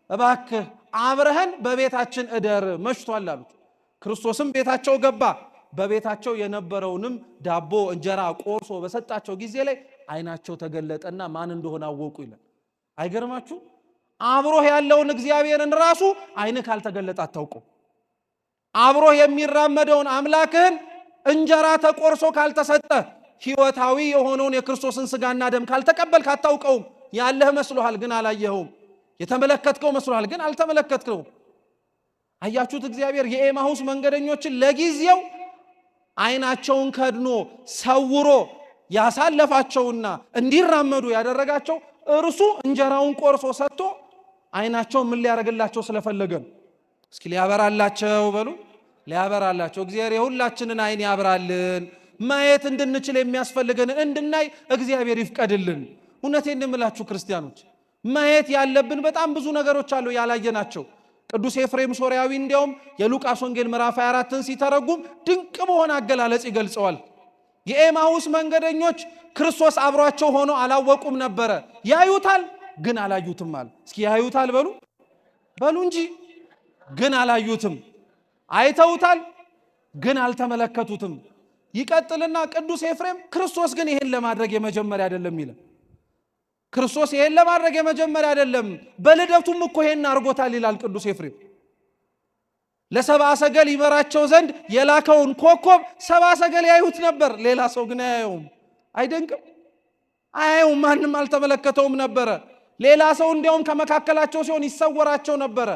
እባክህ አብረህን በቤታችን እደር መሽቷል አሉት። ክርስቶስም ቤታቸው ገባ። በቤታቸው የነበረውንም ዳቦ እንጀራ ቆርሶ በሰጣቸው ጊዜ ላይ ዓይናቸው ተገለጠና ማን እንደሆነ አወቁ ይላል። አይገርማችሁ? አብሮህ ያለውን እግዚአብሔርን ራሱ ዓይንህ ካልተገለጠ አታውቀው። አብሮህ የሚራመደውን አምላክህን እንጀራ ተቆርሶ ካልተሰጠ ሕይወታዊ የሆነውን የክርስቶስን ስጋና ደም ካልተቀበልክ አታውቀውም። ያለህ መስሎሃል ግን አላየኸውም። የተመለከትከው መስሎሃል ግን አልተመለከትከውም። አያችሁት? እግዚአብሔር የኤማሁስ መንገደኞችን ለጊዜው አይናቸውን ከድኖ ሰውሮ ያሳለፋቸውና እንዲራመዱ ያደረጋቸው እርሱ እንጀራውን ቆርሶ ሰጥቶ አይናቸው ምን ሊያደርግላቸው ስለፈለገ ነው። እስኪ ሊያበራላቸው በሉ፣ ሊያበራላቸው። እግዚአብሔር የሁላችንን አይን ያብራልን። ማየት እንድንችል የሚያስፈልገን እንድናይ እግዚአብሔር ይፍቀድልን። እውነቴን እንደምላችሁ ክርስቲያኖች፣ ማየት ያለብን በጣም ብዙ ነገሮች አሉ ያላየናቸው። ቅዱስ ኤፍሬም ሶርያዊ እንዲያውም የሉቃስ ወንጌል ምዕራፍ 24ን ሲተረጉም ድንቅ በሆነ አገላለጽ ይገልጸዋል። የኤማሁስ መንገደኞች ክርስቶስ አብሯቸው ሆኖ አላወቁም ነበረ። ያዩታል ግን አላዩትም አለ። እስኪ ያዩታል በሉ በሉ እንጂ ግን አላዩትም። አይተውታል ግን አልተመለከቱትም። ይቀጥልና ቅዱስ ኤፍሬም ክርስቶስ ግን ይሄን ለማድረግ የመጀመሪያ አይደለም ይላል። ክርስቶስ ይሄን ለማድረግ የመጀመሪያ አይደለም፣ በልደቱም እኮ ይሄን አድርጎታል ይላል ቅዱስ ኤፍሬም። ለሰብአ ሰገል ይመራቸው ዘንድ የላከውን ኮከብ ሰብአ ሰገል ያዩት ነበር፣ ሌላ ሰው ግን አያየውም። አይደንቅም? አያየውም። ማንም አልተመለከተውም ነበረ። ሌላ ሰው እንዲያውም ከመካከላቸው ሲሆን ይሰወራቸው ነበረ።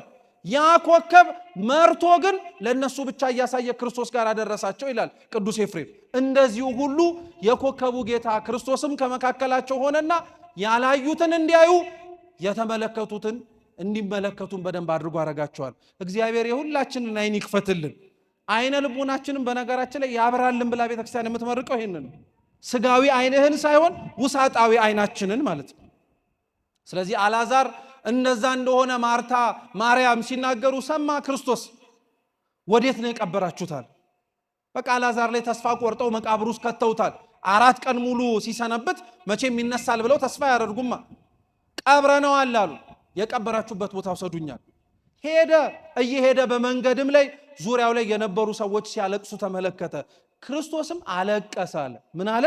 ያ ኮከብ መርቶ ግን ለነሱ ብቻ እያሳየ ክርስቶስ ጋር አደረሳቸው ይላል ቅዱስ ኤፍሬም። እንደዚሁ ሁሉ የኮከቡ ጌታ ክርስቶስም ከመካከላቸው ሆነና ያላዩትን እንዲያዩ የተመለከቱትን እንዲመለከቱን በደንብ አድርጎ አረጋቸዋል። እግዚአብሔር የሁላችንን አይን ይክፈትልን። አይነ ልቦናችንን በነገራችን ላይ ያብራልን ብላ ቤተክርስቲያን የምትመርቀው ይሄንን ስጋዊ አይንህን ሳይሆን ውሳጣዊ አይናችንን ማለት ነው። ስለዚህ አልዓዛር እንደዛ እንደሆነ ማርታ ማርያም ሲናገሩ ሰማ ክርስቶስ። ወዴት ነው የቀበራችሁታል? በቃ አልዓዛር ላይ ተስፋ ቆርጠው መቃብር ውስጥ ከተውታል። 4 ቀን ሙሉ ሲሰነብት መቼም ይነሳል ብለው ተስፋ ያደርጉማ። ቀብረነዋል አሉ። የቀበራችሁበት ቦታ ወሰዱኛል። እየሄደ በመንገድም ላይ ዙሪያው ላይ የነበሩ ሰዎች ሲያለቅሱ ተመለከተ። ክርስቶስም አለቀሰ አለ። ምን አለ?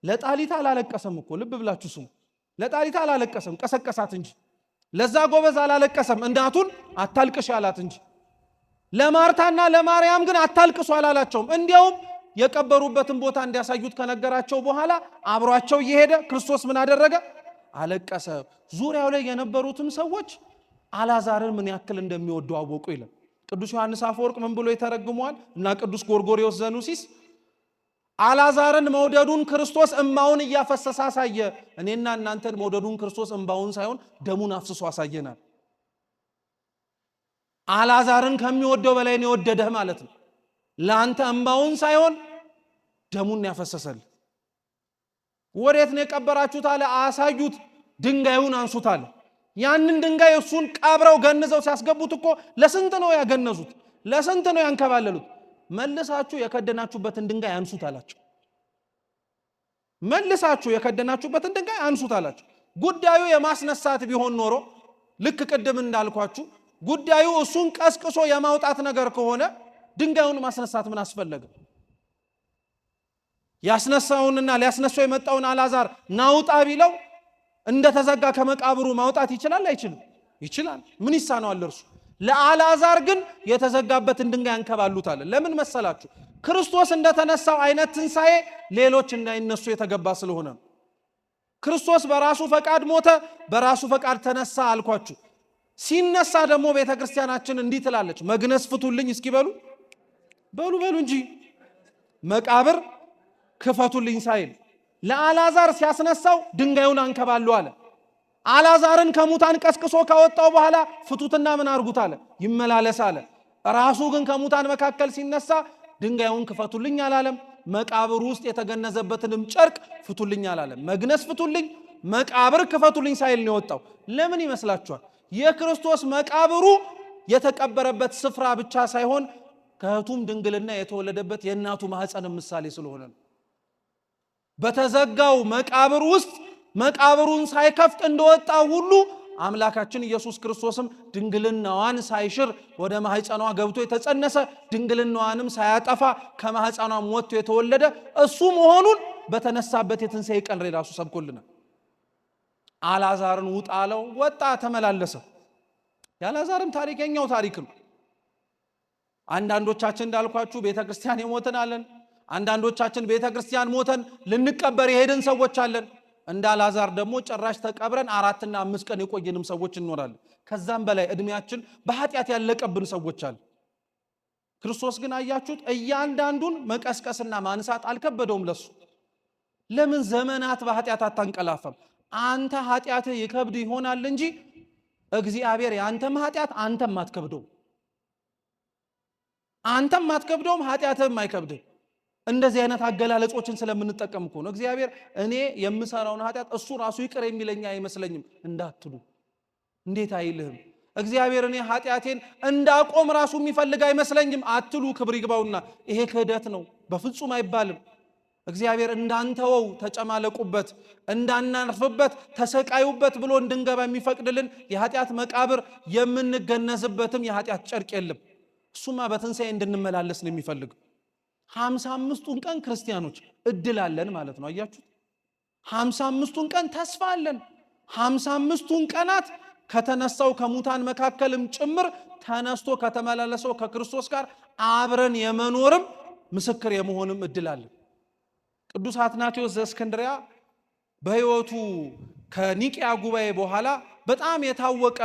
ለጣሊታ አላለቀሰም እኮ ልብ ብላችሁ ስሙ። ለጣሊታ አላለቀሰም፣ ቀሰቀሳት እንጂ። ለዛ ጎበዝ አላለቀሰም፣ እናቱን አታልቅሽ አላት እንጂ። ለማርታና ለማርያም ግን አታልቅሱ አላላቸውም። እንዲያውም የቀበሩበትን ቦታ እንዲያሳዩት ከነገራቸው በኋላ አብሯቸው እየሄደ ክርስቶስ ምን አደረገ? አለቀሰ። ዙሪያው ላይ የነበሩትም ሰዎች አልዓዛርን ምን ያክል እንደሚወዱ አወቁ ይላል ቅዱስ ዮሐንስ አፈወርቅ። ምን ብሎ ይተረጉመዋል? እና ቅዱስ ጎርጎርዮስ ዘኑሲስ አልዓዛርን መውደዱን ክርስቶስ እምባውን እያፈሰሰ አሳየ። እኔና እናንተን መውደዱን ክርስቶስ እምባውን ሳይሆን ደሙን አፍስሶ አሳየናል። አልዓዛርን ከሚወደው በላይ ነው የወደደህ ማለት ነው። ለአንተ እምባውን ሳይሆን ደሙን ያፈሰሰል። ወዴት ነው የቀበራችሁት አለ። አሳዩት። ድንጋዩን አንሱት አለ። ያንን ድንጋይ እሱን ቀብረው ገንዘው ሲያስገቡት እኮ ለስንት ነው ያገነዙት? ለስንት ነው ያንከባለሉት? መልሳችሁ የከደናችሁበትን ድንጋይ አንሱት አላቸው። መልሳችሁ የከደናችሁበትን ድንጋይ አንሱት አላቸው። ጉዳዩ የማስነሳት ቢሆን ኖሮ ልክ ቅድም እንዳልኳችሁ ጉዳዩ እሱን ቀስቅሶ የማውጣት ነገር ከሆነ ድንጋዩን ማስነሳት ምን አስፈለገ? ያስነሳውንና ሊያስነሳው የመጣውን አልዓዛር ናውጣ ቢለው እንደተዘጋ ከመቃብሩ ማውጣት ይችላል አይችልም? ይችላል። ምን ይሳነዋል እርሱ? ለአልዓዛር ግን የተዘጋበትን ድንጋይ አንከባሉታል። ለምን መሰላችሁ? ክርስቶስ እንደተነሳው አይነት ትንሣኤ ሌሎች እንዳይነሱ የተገባ ስለሆነ። ክርስቶስ በራሱ ፈቃድ ሞተ፣ በራሱ ፈቃድ ተነሳ አልኳችሁ። ሲነሳ ደግሞ ቤተክርስቲያናችን እንዲህ ትላለች፣ መግነዝ ፍቱልኝ እስኪ በሉ እንጂ መቃብር ክፈቱልኝ ሳይል ለአልዓዛር ሲያስነሳው ድንጋዩን አንከባሉ አለ። አልዓዛርን ከሙታን ቀስቅሶ ካወጣው በኋላ ፍቱትና ምን አርጉት አለ? ይመላለስ አለ። ራሱ ግን ከሙታን መካከል ሲነሳ ድንጋዩን ክፈቱልኝ አላለም። መቃብር ውስጥ የተገነዘበትንም ጨርቅ ፍቱልኝ አላለም። መግነዝ ፍቱልኝ፣ መቃብር ክፈቱልኝ ሳይል ነው የወጣው። ለምን ይመስላችኋል? የክርስቶስ መቃብሩ የተቀበረበት ስፍራ ብቻ ሳይሆን ከእህቱም ድንግልና የተወለደበት የእናቱ ማህፀን ምሳሌ ስለሆነ ነው። በተዘጋው መቃብር ውስጥ መቃብሩን ሳይከፍት እንደወጣ ሁሉ አምላካችን ኢየሱስ ክርስቶስም ድንግልናዋን ሳይሽር ወደ ማህፀኗ ገብቶ የተጸነሰ ድንግልናዋንም ሳያጠፋ ከማህፀኗም ወጥቶ የተወለደ እሱ መሆኑን በተነሳበት የትንሣኤ ቀን ራሱ ሰብኮልናል። አልዓዛርን ውጣ አለው፣ ወጣ፣ ተመላለሰ። የአልዓዛርም ታሪክ የኛው ታሪክ ነው። አንዳንዶቻችን እንዳልኳችሁ ቤተክርስቲያን የሞትን አለን። አንዳንዶቻችን ቤተክርስቲያን ሞተን ልንቀበር የሄድን ሰዎች አለን። እንደ አልዓዛር ደግሞ ጭራሽ ተቀብረን 4 እና 5 ቀን የቆየንም ሰዎች እንኖራለን። ከዛም በላይ እድሜያችን በኃጢአት ያለቀብን ሰዎች አለ። ክርስቶስ ግን አያችሁት እያንዳንዱን መቀስቀስና ማንሳት አልከበደውም ለሱ። ለምን ዘመናት በኃጢአት አታንቀላፈም? አንተ ኃጢአትህ ይከብድ ይሆናል እንጂ እግዚአብሔር ያንተም ኃጢአት አንተም አትከብደው፣ አንተም አትከብደውም፣ ኃጢአትህም አይከብድም። እንደዚህ አይነት አገላለጾችን ስለምንጠቀም እኮ ነው እግዚአብሔር እኔ የምሰራውን ኃጢአት እሱ ራሱ ይቅር የሚለኝ አይመስለኝም እንዳትሉ። እንዴት አይልህም? እግዚአብሔር እኔ ኃጢአቴን እንዳቆም ራሱ የሚፈልግ አይመስለኝም አትሉ። ክብር ይግባውና ይሄ ክህደት ነው፣ በፍጹም አይባልም። እግዚአብሔር እንዳንተወው ተጨማለቁበት፣ እንዳናርፍበት ተሰቃዩበት ብሎ እንድንገባ የሚፈቅድልን የኃጢአት መቃብር የምንገነዝበትም የኃጢአት ጨርቅ የለም። እሱማ በትንሣኤ እንድንመላለስ ነው የሚፈልግ። 55ቱን ቀን ክርስቲያኖች እድል አለን ማለት ነው። አያችሁ 55ቱን ቀን ተስፋ አለን። 55ቱን ቀናት ከተነሳው ከሙታን መካከልም ጭምር ተነስቶ ከተመላለሰው ከክርስቶስ ጋር አብረን የመኖርም ምስክር የመሆንም እድል አለን። ቅዱስ አትናቴዎስ ዘእስክንድርያ በሕይወቱ ከኒቅያ ጉባኤ በኋላ በጣም የታወቀ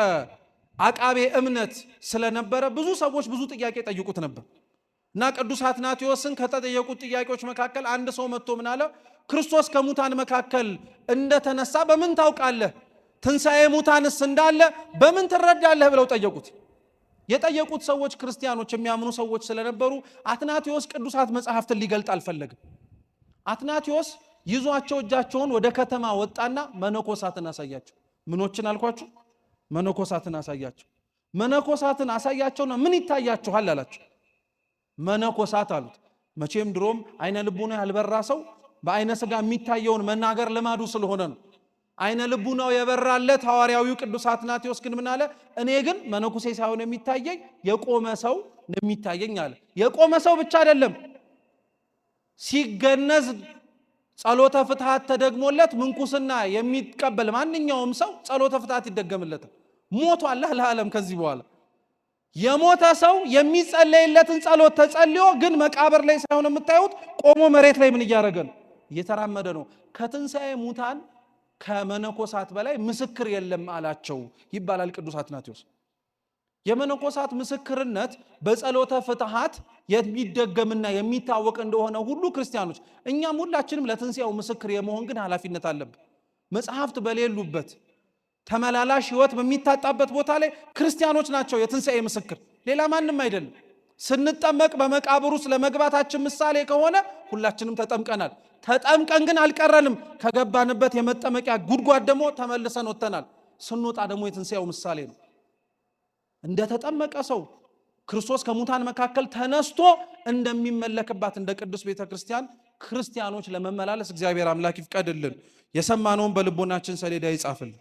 አቃቤ እምነት ስለነበረ ብዙ ሰዎች ብዙ ጥያቄ ጠይቁት ነበር እና ቅዱስ አትናቴዎስን ከተጠየቁት ጥያቄዎች መካከል አንድ ሰው መጥቶ ምን አለ? ክርስቶስ ከሙታን መካከል እንደተነሳ በምን ታውቃለህ? ትንሣኤ ሙታንስ እንዳለ በምን ትረዳለህ? ብለው ጠየቁት። የጠየቁት ሰዎች ክርስቲያኖች የሚያምኑ ሰዎች ስለነበሩ አትናቴዎስ ቅዱሳት መጽሐፍትን ሊገልጥ አልፈለግም። አትናቴዎስ ይዟቸው እጃቸውን ወደ ከተማ ወጣና መነኮሳትን አሳያቸው። ምኖችን አልኳችሁ? መነኮሳትን አሳያቸው። መነኮሳትን አሳያቸውና ምን ይታያችኋል አላቸው። መነኮሳት አሉት። መቼም ድሮም አይነ ልቡና ያልበራ ሰው በአይነ ሥጋ የሚታየውን መናገር ልማዱ ስለሆነ ነው። አይነ ልቡናው የበራለት ሐዋርያዊው ቅዱስ አትናቴዎስ ግን ምን አለ? እኔ ግን መነኩሴ ሳይሆን የሚታየኝ የቆመ ሰው ነው የሚታየኝ አለ። የቆመ ሰው ብቻ አይደለም፣ ሲገነዝ ጸሎተ ፍትሐት ተደግሞለት ምንኩስና የሚቀበል ማንኛውም ሰው ጸሎተ ፍትሐት ይደገምለታል። ሞቷል ለዓለም። ከዚህ በኋላ የሞተ ሰው የሚጸለይለትን ጸሎት ተጸልዮ ግን መቃብር ላይ ሳይሆን የምታዩት ቆሞ መሬት ላይ ምን እያደረገ ነው? እየተራመደ ነው። ከትንሣኤ ሙታን ከመነኮሳት በላይ ምስክር የለም አላቸው ይባላል ቅዱስ አትናቴዎስ። የመነኮሳት ምስክርነት በጸሎተ ፍትሐት የሚደገምና የሚታወቅ እንደሆነ ሁሉ ክርስቲያኖች እኛም ሁላችንም ለትንሣኤው ምስክር የመሆን ግን ኃላፊነት አለብን። መጽሐፍት በሌሉበት ተመላላሽ ሕይወት በሚታጣበት ቦታ ላይ ክርስቲያኖች ናቸው የትንሣኤ ምስክር፣ ሌላ ማንም አይደለም። ስንጠመቅ በመቃብር ውስጥ ለመግባታችን ምሳሌ ከሆነ ሁላችንም ተጠምቀናል። ተጠምቀን ግን አልቀረንም። ከገባንበት የመጠመቂያ ጉድጓድ ደግሞ ተመልሰን ወጥተናል። ስንወጣ ደግሞ የትንሣኤው ምሳሌ ነው። እንደተጠመቀ ሰው ክርስቶስ ከሙታን መካከል ተነስቶ እንደሚመለክባት እንደ ቅዱስ ቤተ ክርስቲያን ክርስቲያኖች ለመመላለስ እግዚአብሔር አምላክ ይፍቀድልን። የሰማነውን በልቦናችን ሰሌዳ ይጻፍልን።